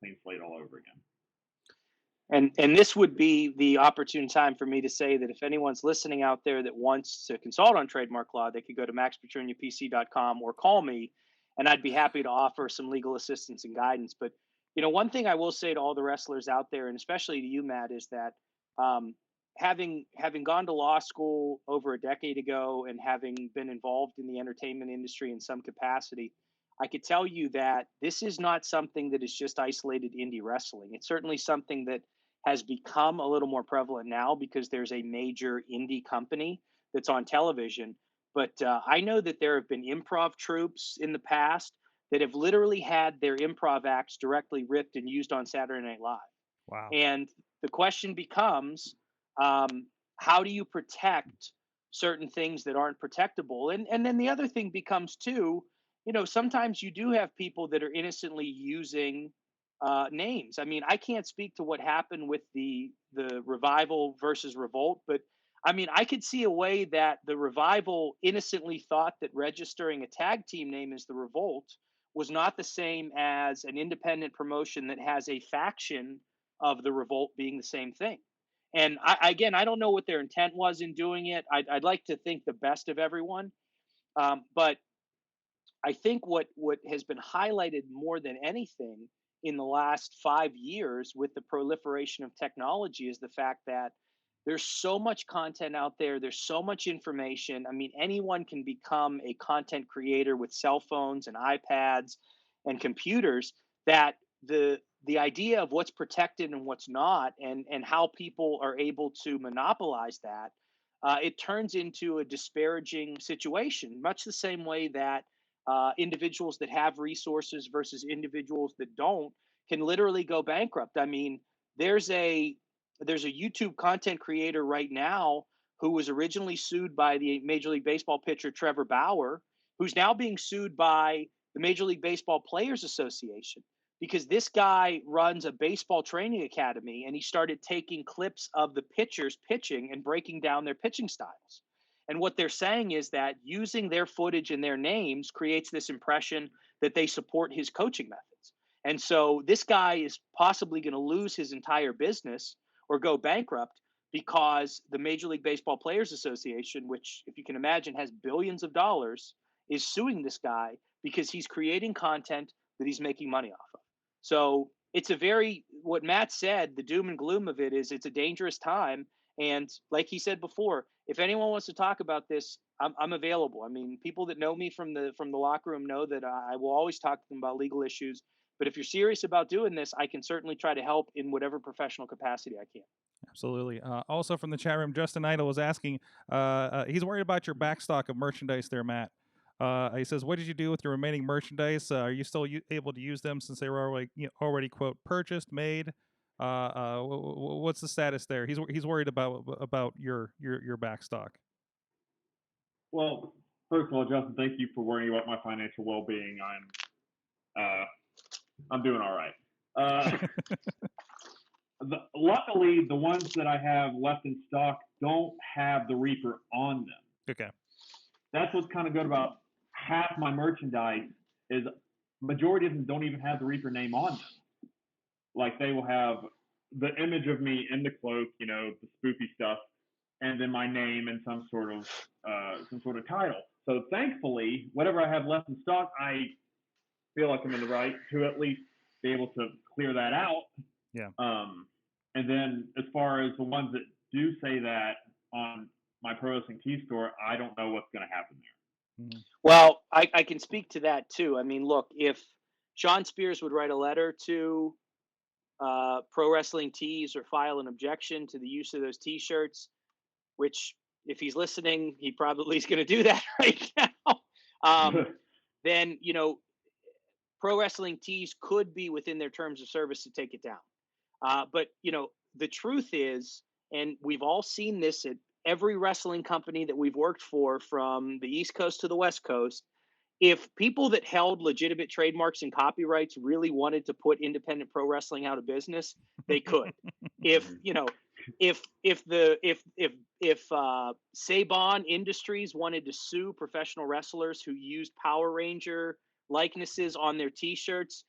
clean slate all over again. And this would be the opportune time for me to say that if anyone's listening out there that wants to consult on trademark law, they could go to maxpetruniapc.com or call me, and I'd be happy to offer some legal assistance and guidance. But, one thing I will say to all the wrestlers out there, and especially to you, Matt, is that having gone to law school over a decade ago and having been involved in the entertainment industry in some capacity, I could tell you that this is not something that is just isolated indie wrestling. It's certainly something that has become a little more prevalent now because there's a major indie company that's on television. But I know that there have been improv troupes in the past that have literally had their improv acts directly ripped and used on Saturday Night Live. Wow. And the question becomes, how do you protect certain things that aren't protectable? And then the other thing becomes too, sometimes you do have people that are innocently using names. I mean, I can't speak to what happened with the Revival versus Revolt, but I mean, I could see a way that the Revival innocently thought that registering a tag team name as the Revolt was not the same as an independent promotion that has a faction of the Revolt being the same thing. And again, I don't know what their intent was in doing it. I'd like to think the best of everyone, but I think what has been highlighted more than anything in the last 5 years with the proliferation of technology is the fact that there's so much content out there. There's so much information. I mean, anyone can become a content creator with cell phones and iPads and computers, that the idea of what's protected and what's not, and how people are able to monopolize that, it turns into a disparaging situation, much the same way that individuals that have resources versus individuals that don't can literally go bankrupt. I mean, there's a YouTube content creator right now who was originally sued by the Major League Baseball pitcher Trevor Bauer, who's now being sued by the Major League Baseball Players Association because this guy runs a baseball training academy and he started taking clips of the pitchers pitching and breaking down their pitching styles. And what they're saying is that using their footage and their names creates this impression that they support his coaching methods. And so this guy is possibly going to lose his entire business or go bankrupt because the Major League Baseball Players Association, which, if you can imagine, has billions of dollars, is suing this guy because he's creating content that he's making money off of. So it's what Matt said, the doom and gloom of it is it's a dangerous time. And like he said before, if anyone wants to talk about this, I'm available. I mean, people that know me from the locker room know that I will always talk to them about legal issues. But if you're serious about doing this, I can certainly try to help in whatever professional capacity I can. Absolutely. Also from the chat room, Justin Idle was asking, he's worried about your backstock of merchandise there, Matt. He says, what did you do with your remaining merchandise? Are you still able to use them since they were already quote, purchased, made? What's the status there? He's worried about your backstock. Well, first of all, Justin, thank you for worrying about my financial well-being. I'm doing all right. Luckily, the ones that I have left in stock don't have the Reaper on them. Okay. That's what's kind of good about half my merchandise is majority of them don't even have the Reaper name on them. Like they will have the image of me in the cloak, the spoopy stuff, and then my name and some sort of title. So thankfully, whatever I have left in stock, I feel like I'm in the right to at least be able to clear that out. Yeah. And then as far as the ones that do say that on my Pro Wrestling Tee store, I don't know what's going to happen there. Mm-hmm. Well, I can speak to that too. I mean, look, if Sean Spears would write a letter to Pro Wrestling Tees or file an objection to the use of those T-shirts, which if he's listening, he probably is going to do that right now. Then, Pro Wrestling Tees could be within their terms of service to take it down. But, the truth is, and we've all seen this at every wrestling company that we've worked for from the East Coast to the West Coast, if people that held legitimate trademarks and copyrights really wanted to put independent pro wrestling out of business, they could. If Saban Industries wanted to sue professional wrestlers who used Power Ranger likenesses on their T-shirts,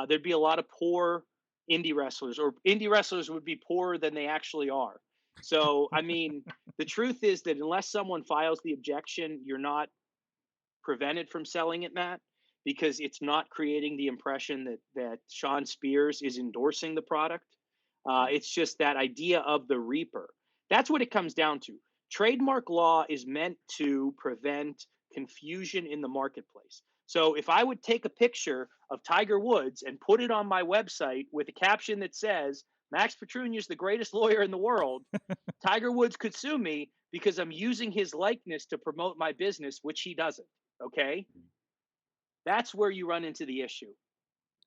there'd be a lot of poor indie wrestlers, or indie wrestlers would be poorer than they actually are. So, I mean, the truth is that unless someone files the objection, you're not prevented from selling it, Matt, because it's not creating the impression that Sean Spears is endorsing the product. It's just that idea of the Reaper. That's what it comes down to. Trademark law is meant to prevent confusion in the marketplace. So if I would take a picture of Tiger Woods and put it on my website with a caption that says, Max Petrunia is the greatest lawyer in the world, Tiger Woods could sue me because I'm using his likeness to promote my business, which he doesn't. Okay? That's where you run into the issue.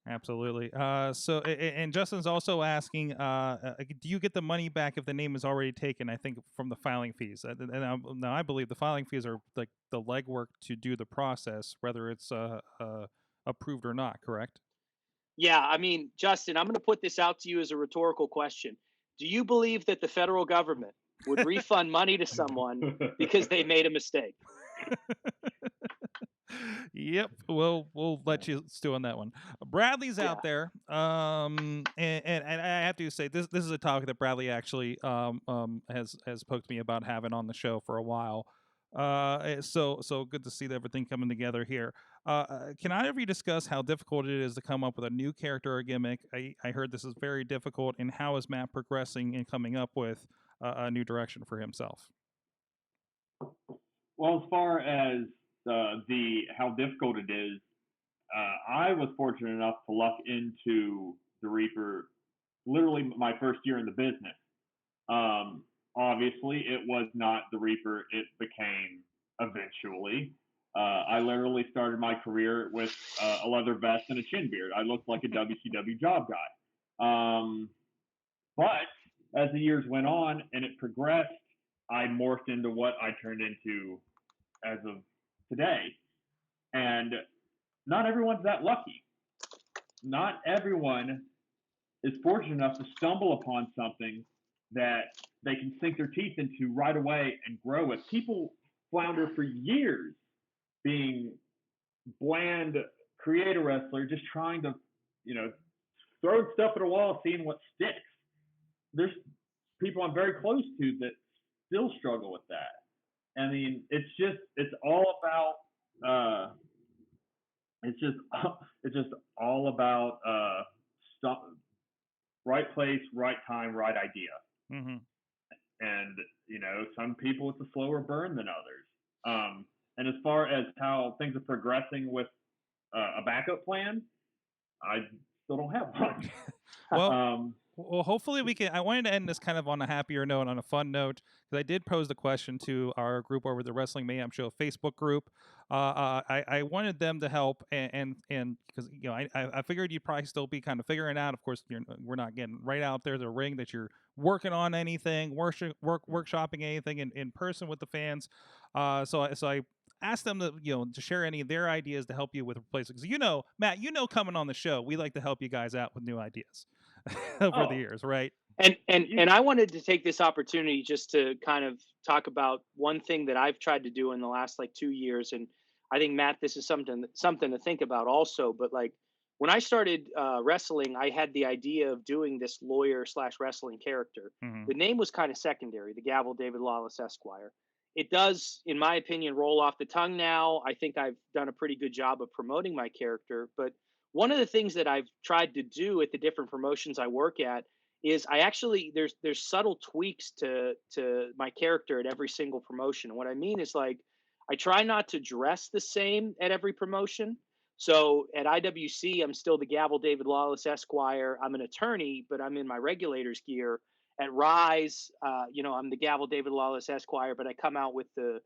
Absolutely. And Justin's also asking, do you get the money back if the name is already taken? I think from the filing fees. Now I believe the filing fees are like the legwork to do the process, whether it's approved or not. Correct? Yeah, I mean, Justin, I'm going to put this out to you as a rhetorical question. Do you believe that the federal government would refund money to someone because they made a mistake? Yep, we'll let you stew on that one. Bradley's out there, and I have to say this is a topic that Bradley actually has poked me about having on the show for a while. So good to see everything coming together here. Can either of you discuss how difficult it is to come up with a new character or gimmick? I heard this is very difficult, and how is Matt progressing and coming up with a new direction for himself? Well, as far as how difficult it is, I was fortunate enough to luck into the Reaper literally my first year in the business. Obviously, it was not the Reaper it became eventually. I literally started my career with a leather vest and a chin beard. I looked like a WCW job guy. But as the years went on and it progressed, I morphed into what I turned into as of today. And not everyone's that lucky. Not everyone is fortunate enough to stumble upon something that they can sink their teeth into right away and grow with. People flounder for years being bland creator wrestler, just trying to, throw stuff at a wall, seeing what sticks. There's people I'm very close to that still struggle with that. I mean, it's all about all about right place, right time, right idea. Mm-hmm. And some people it's a slower burn than others. And as far as how things are progressing with a backup plan, I still don't have one. Well, hopefully we can. I wanted to end this kind of on a happier note, on a fun note, because I did pose the question to our group over the Wrestling Mayhem Show Facebook group. I wanted them to help, and because I figured you'd probably still be kind of figuring out. Of course, we're not getting right out there the ring that you're working on anything, workshopping anything in person with the fans. So I ask them to share any of their ideas to help you with replacement. Because Matt, coming on the show, we like to help you guys out with new ideas over the years, right? And I wanted to take this opportunity just to kind of talk about one thing that I've tried to do in the last like 2 years, and I think Matt, this is something to think about also. But like when I started wrestling, I had the idea of doing this lawyer/wrestling character. Mm-hmm. The name was kind of secondary, the Gavel David Lawless Esquire. It does, in my opinion, roll off the tongue now. I think I've done a pretty good job of promoting my character. But one of the things that I've tried to do at the different promotions I work at is I actually there's subtle tweaks to my character at every single promotion. And what I mean is like I try not to dress the same at every promotion. So at IWC, I'm still the Gavel David Lawless Esquire. I'm an attorney, but I'm in my regulators gear. At Rise, I'm the Gavel David Lawless Esquire, but I come out with the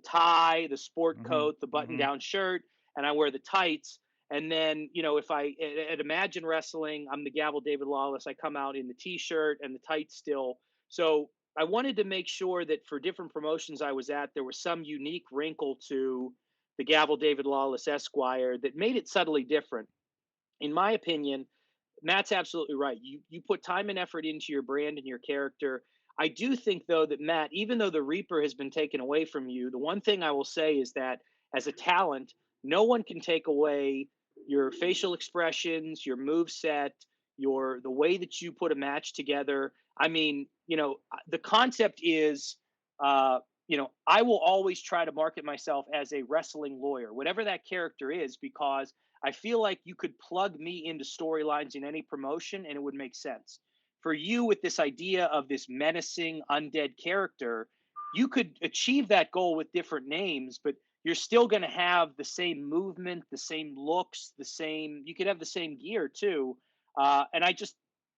tie, the sport coat, the button down shirt, and I wear the tights. And then, if I at Imagine Wrestling, I'm the Gavel David Lawless. I come out in the T-shirt and the tights still. So I wanted to make sure that for different promotions I was at, there was some unique wrinkle to the Gavel David Lawless Esquire that made it subtly different. In my opinion, Matt's absolutely right. You put time and effort into your brand and your character. I do think, though, that Matt, even though the Reaper has been taken away from you, the one thing I will say is that as a talent, no one can take away your facial expressions, your move set, the way that you put a match together. I mean, the concept is, I will always try to market myself as a wrestling lawyer, whatever that character is, because I feel like you could plug me into storylines in any promotion and it would make sense. For you, with this idea of this menacing undead character, you could achieve that goal with different names, but you're still going to have the same movement, the same looks, you could have the same gear too. And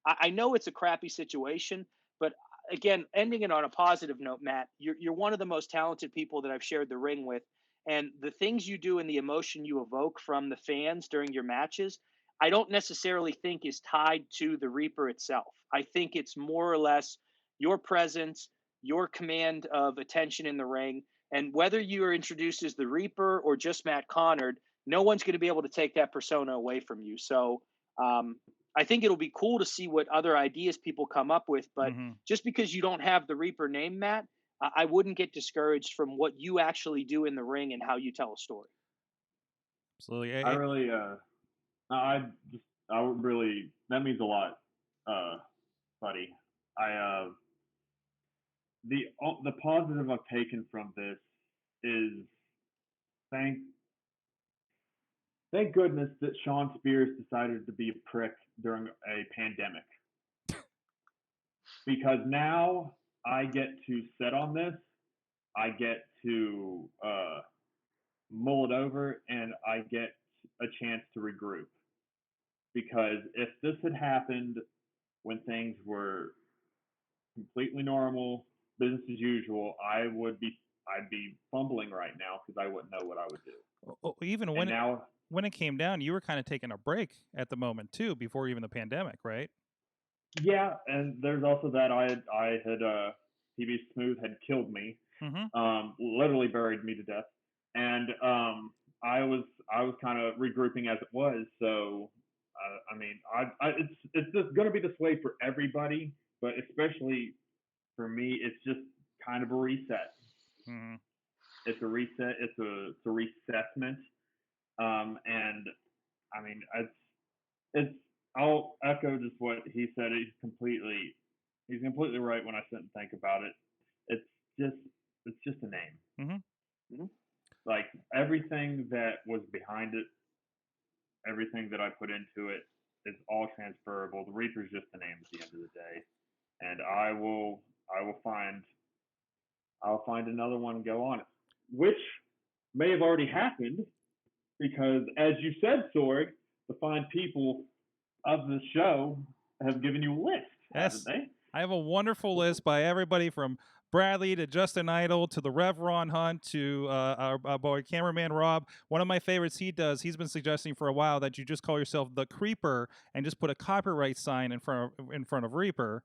I know it's a crappy situation, but again, ending it on a positive note, Matt, you're one of the most talented people that I've shared the ring with. And the things you do and the emotion you evoke from the fans during your matches, I don't necessarily think is tied to the Reaper itself. I think it's more or less your presence, your command of attention in the ring. And whether you are introduced as the Reaper or just Matt Connard, no one's going to be able to take that persona away from you. So I think it'll be cool to see what other ideas people come up with. But just because you don't have the Reaper name, Matt, I wouldn't get discouraged from what you actually do in the ring and how you tell a story. Absolutely. I really, that means a lot, buddy. The positive I've taken from this is thank goodness that Sean Spears decided to be a prick during a pandemic. Because now I get to sit on this, I get to mull it over, and I get a chance to regroup. Because if this had happened when things were completely normal, business as usual, I'd be fumbling right now because I wouldn't know what I would do. Even when it came down, you were kind of taking a break at the moment too, before even the pandemic, right? Yeah, and there's also that I had TV Smooth had killed me, literally buried me to death, and I was kind of regrouping as it was. So I mean, it's just going to be this way for everybody, but especially for me, it's just kind of a reset. It's a reset. It's a reassessment, and I mean, it's. I'll echo just what he said. He's completely right when I sit and think about it. It's just a name. Like everything that was behind it, everything that I put into it is all transferable. The Reaper's just a name at the end of the day, and I'll find another one and go on it, which may have already happened because, as you said, Sorg, the fine people of the show have given you a list. haven't Yes. they? I have a wonderful list by everybody from Bradley to Justin Idol to the Rev Ron Hunt to our boy cameraman Rob. One of my favorites he's been suggesting for a while that you just call yourself the Creeper and just put a copyright sign in front of Reaper.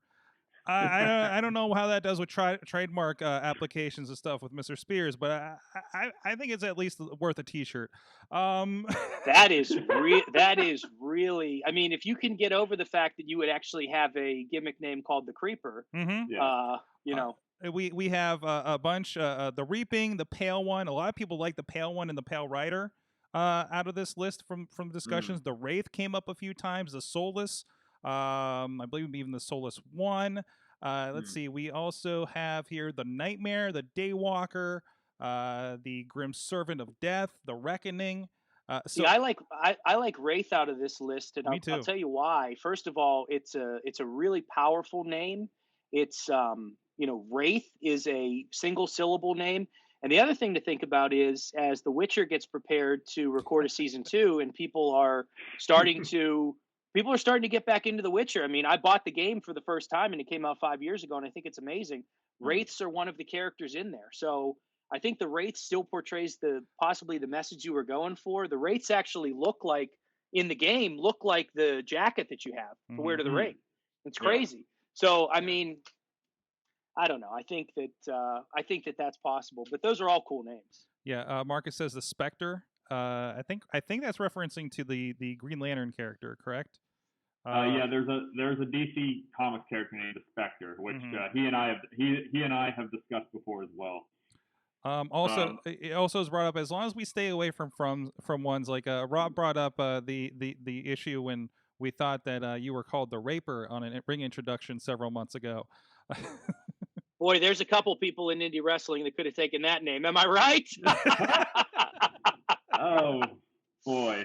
I don't know how that does with trademark applications and stuff with Mr. Spears, but I think it's at least worth a T-shirt. That is really. I mean, if you can get over the fact that you would actually have a gimmick name called the Creeper, Yeah. you know, we have a bunch. The Reaping, the Pale One. A lot of people like the Pale One and the Pale Rider out of this list from discussions. The Wraith came up a few times. The Soulless. I believe even the Soulless One. Let's see. We also have here the Nightmare, the Daywalker, the Grim Servant of Death, the Reckoning. See, I like Wraith out of this list, and I'll tell you why. First of all, it's a really powerful name. It's Wraith is a single syllable name. And the other thing to think about is as The Witcher gets prepared to record a season 2 and people are starting to get back into The Witcher. I mean, I bought the game for the first time and it came out 5 years ago and I think it's amazing. Wraiths are one of the characters in there. So I think the Wraith still portrays possibly the message you were going for. The Wraiths actually look like the jacket that you have to wear to the ring. It's crazy. So, I mean, I don't know. I think that that's possible, but those are all cool names. Yeah, Marcus says the Spectre. I think that's referencing to the Green Lantern character, correct? Yeah, there's a DC Comics character named the Spectre, which he and I have discussed before as well. It also is brought up as long as we stay away from ones like Rob brought up the issue when we thought that you were called the Raper on a ring introduction several months ago. Boy, there's a couple people in indie wrestling that could have taken that name. Am I right? Oh boy.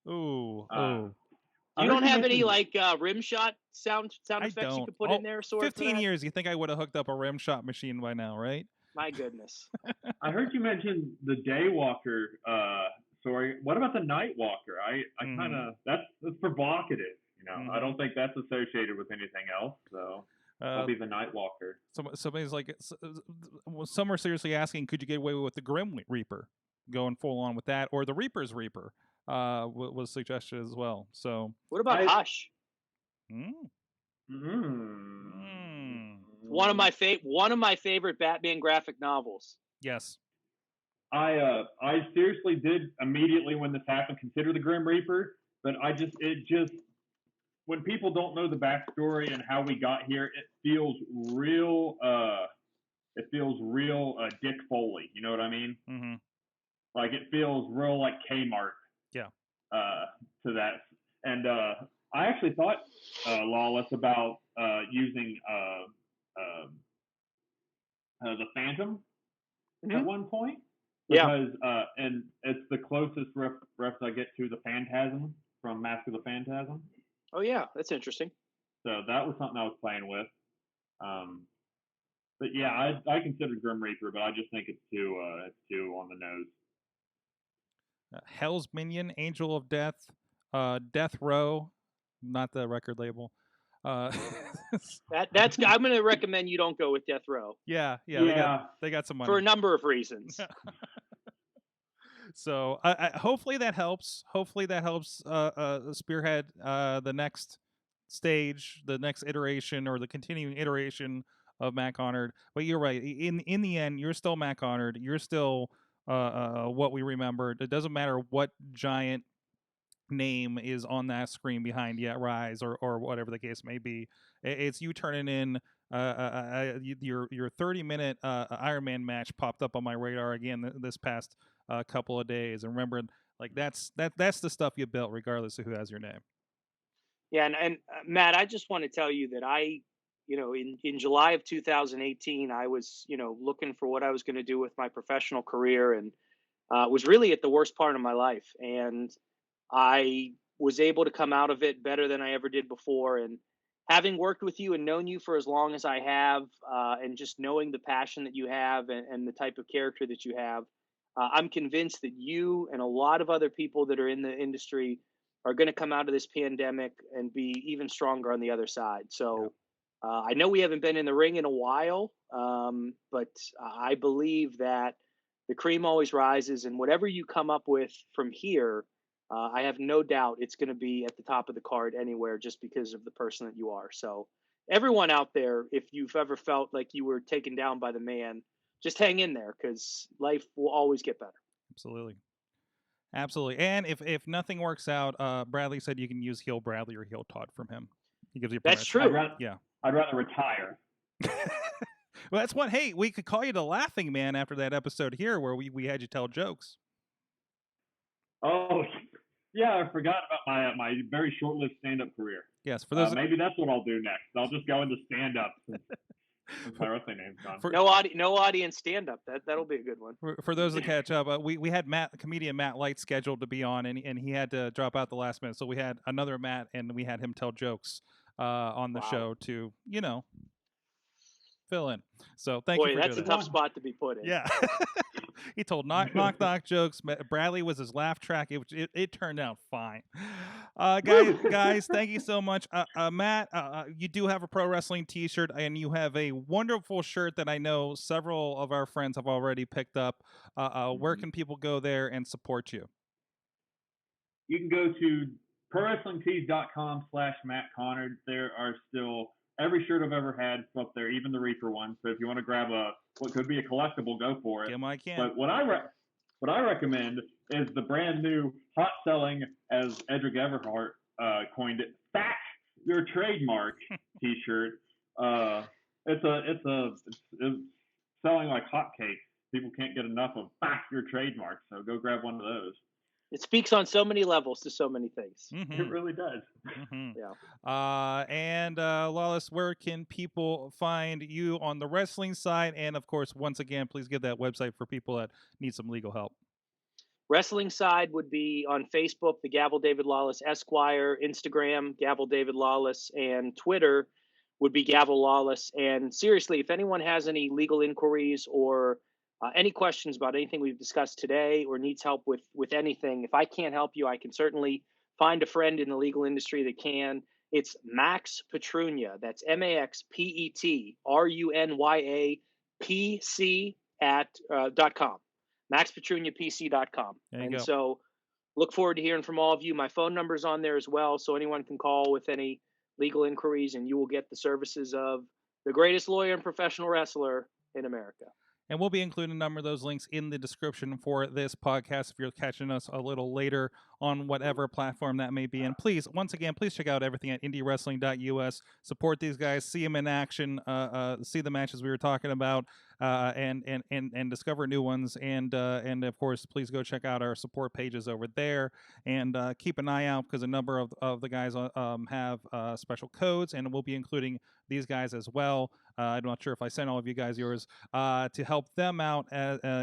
Ooh. You don't have any like rim shot sound effects you could put in there? 15 years. You think I would have hooked up a rim shot machine by now, right? My goodness. I heard you mention the Daywalker. Sorry. What about the Nightwalker? I kind of that's provocative. I don't think that's associated with anything else. So. I'll be the Nightwalker. Somebody's like, some are seriously asking, could you get away with the Grim Reaper, going full on with that, or the Reaper's Reaper was suggested as well. So what about Hush? One of my favorite Batman graphic novels. Yes. I seriously did immediately when this happened consider the Grim Reaper, but when people don't know the backstory and how we got here, it feels real. Dick Foley. You know what I mean? Mm-hmm. Like it feels real like Kmart. Yeah. To that, and I actually thought Lawless about using the Phantom at one point. Because and it's the closest reference I get to the Phantasm from Mask of the Phantasm. Oh yeah, that's interesting. So that was something I was playing with. But yeah, I consider Grim Reaper, but I just think it's too on the nose. Hell's Minion, Angel of Death, Death Row, not the record label. That's I'm going to recommend you don't go with Death Row. Yeah. They got some money for a number of reasons. So hopefully that helps. Hopefully that helps spearhead the next stage, the next iteration, or the continuing iteration of Mac Honored. But you're right. In the end, you're still Mac Honored. You're still what we remembered. It doesn't matter what giant name is on that screen behind Yet Rise or whatever the case may be. It's you turning in your 30-minute Iron Man match popped up on my radar again this past couple of days, and remember, like that's the stuff you built regardless of who has your name. Yeah, and Matt, I just want to tell you that in July of 2018, I was looking for what I was going to do with my professional career, and was really at the worst part of my life, and I was able to come out of it better than I ever did before. And having worked with you and known you for as long as I have, and just knowing the passion that you have and the type of character that you have, I'm convinced that you and a lot of other people that are in the industry are going to come out of this pandemic and be even stronger on the other side. So I know we haven't been in the ring in a while, but I believe that the cream always rises, and whatever you come up with from here, I have no doubt it's going to be at the top of the card anywhere just because of the person that you are. So everyone out there, if you've ever felt like you were taken down by the man, just hang in there because life will always get better. Absolutely. And if nothing works out, Bradley said you can use heel Bradley or heel Todd from him. He gives you permission. That's true. I'd rather retire. Well, that's what. Hey, we could call you the Laughing Man after that episode here where we had you tell jokes. Oh, yeah, I forgot about my very short-lived stand-up career. Yes, for those. Maybe that's what I'll do next. I'll just go into stand-up. My wrestling name's gone. No audience stand-up. That'll be a good one. For those that catch up, we had comedian Matt Light scheduled to be on, and he had to drop out the last minute. So we had another Matt, and we had him tell jokes on the show to fill in. So thank you for that's a doing tough that. spot to be put in. Yeah. He told knock jokes. Bradley was his laugh track. It turned out fine. Guys, thank you so much. Matt, you do have a pro wrestling t-shirt, and you have a wonderful shirt that I know several of our friends have already picked up. Where can people go there and support you? You can go to prowrestlingtees.com/Matt Connard. There are still every shirt I've ever had up there, even the Reaper one. So if you want to grab what could be a collectible, go for it. Yeah, I can. But what I recommend is the brand new, hot selling, as Edric Everhart coined it, "Fax Your Trademark" T-shirt. It's selling like hotcakes. People can't get enough of "Fax Your Trademark," so go grab one of those. It speaks on so many levels to so many things. Mm-hmm. It really does. Mm-hmm. Yeah. And Lawless, where can people find you on the wrestling side? And of course, once again, please give that website for people that need some legal help. Wrestling side would be on Facebook, the Gavel David Lawless Esquire, Instagram, Gavel David Lawless, and Twitter would be Gavel Lawless. And seriously, if anyone has any legal inquiries or any questions about anything we've discussed today or needs help with anything, if I can't help you, I can certainly find a friend in the legal industry that can. It's Max Petrunya. That's MaxPetrunyapc .com. MaxPetrunyapc.com. And so look forward to hearing from all of you. My phone number's on there as well, so anyone can call with any legal inquiries, and you will get the services of the greatest lawyer and professional wrestler in America. And we'll be including a number of those links in the description for this podcast if you're catching us a little later on whatever platform that may be. And please, once again, please check out everything at IndyWrestling.us. Support these guys, see them in action, see the matches we were talking about, and discover new ones. And of course, please go check out our support pages over there and keep an eye out because a number of the guys have special codes, and we'll be including these guys as well. I'm not sure if I sent all of you guys yours to help them out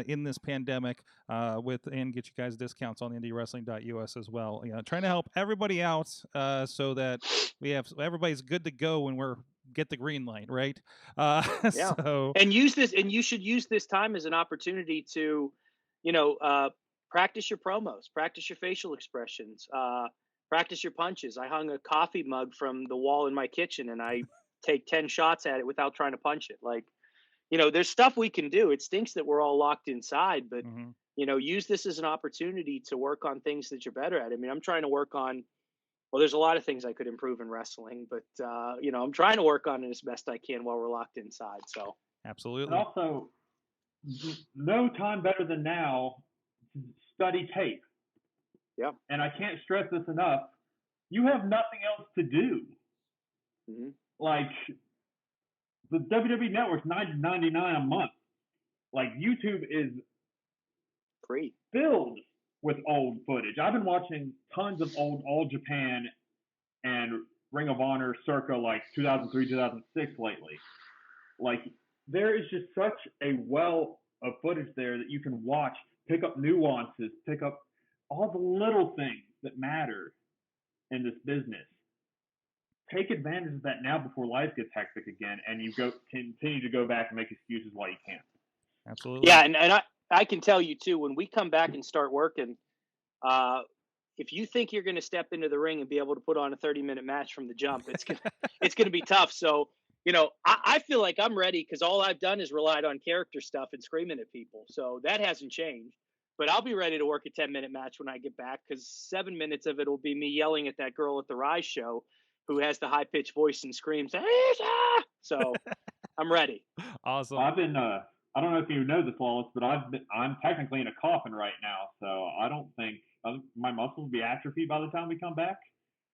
in this pandemic and get you guys discounts on IndyWrestling.us as well. Trying to help everybody out so that everybody's good to go when we're get the green light, right? So and you should use this time as an opportunity to, practice your promos, practice your facial expressions, practice your punches. I hung a coffee mug from the wall in my kitchen, and I take 10 shots at it without trying to punch it. There's stuff we can do. It stinks that we're all locked inside, but use this as an opportunity to work on things that you're better at. I mean, I'm trying to work on, there's a lot of things I could improve in wrestling, but I'm trying to work on it as best I can while we're locked inside. So absolutely. And also, no time better than now to study tape. Yeah. And I can't stress this enough. You have nothing else to do. Mm-hmm. Like, the WWE Network's $9.99 a month. Like, YouTube is free, filled with old footage. I've been watching tons of old All Japan and Ring of Honor circa like 2003, 2006 lately. Like, there is just such a well of footage there that you can watch, pick up nuances, pick up all the little things that matter in this business. Take advantage of that now before life gets hectic again, and you continue to go back and make excuses while you can. Absolutely. Yeah, and I can tell you too, when we come back and start working, if you think you're going to step into the ring and be able to put on a 30-minute match from the jump, it's going to be tough. So, I feel like I'm ready because all I've done is relied on character stuff and screaming at people. So that hasn't changed. But I'll be ready to work a 10-minute match when I get back because 7 minutes of it will be me yelling at that girl at the Rise show who has the high-pitched voice and screams, Aisha! So I'm ready. Awesome. I've been I don't know if you know this, Wallace, but I'm technically in a coffin right now, so I don't think my muscles will be atrophied by the time we come back.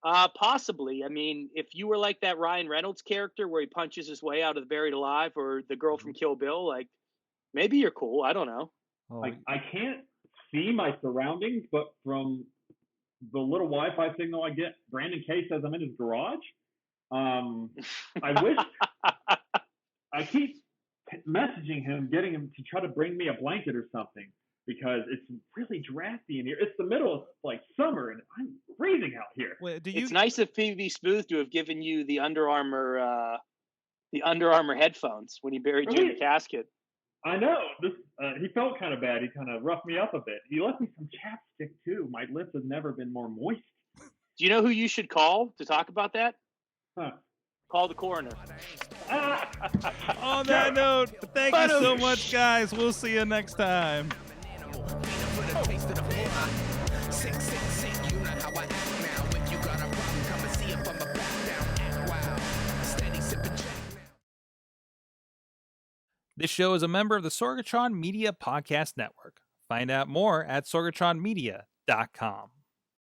Possibly. I mean, if you were like that Ryan Reynolds character where he punches his way out of the Buried Alive, or the girl from Kill Bill, like maybe you're cool. I don't know. Oh, I can't see my surroundings, but from the little Wi-Fi signal I get, Brandon K says I'm in his garage. I wish I keep messaging him, getting him to try to bring me a blanket or something because it's really drafty in here. It's the middle of like summer and I'm freezing out here. wait, It's nice of PV Smooth to have given you the Under Armour headphones when he buried you in the casket. I know. This he felt kind of bad. He kind of roughed me up a bit. He left me some chapstick too. My lips have never been more moist. Do you know who you should call to talk about that? Huh. Call the coroner. On that note, thank you so much, guys. We'll see you next time. This show is a member of the Sorgatron Media Podcast Network. Find out more at sorgatronmedia.com.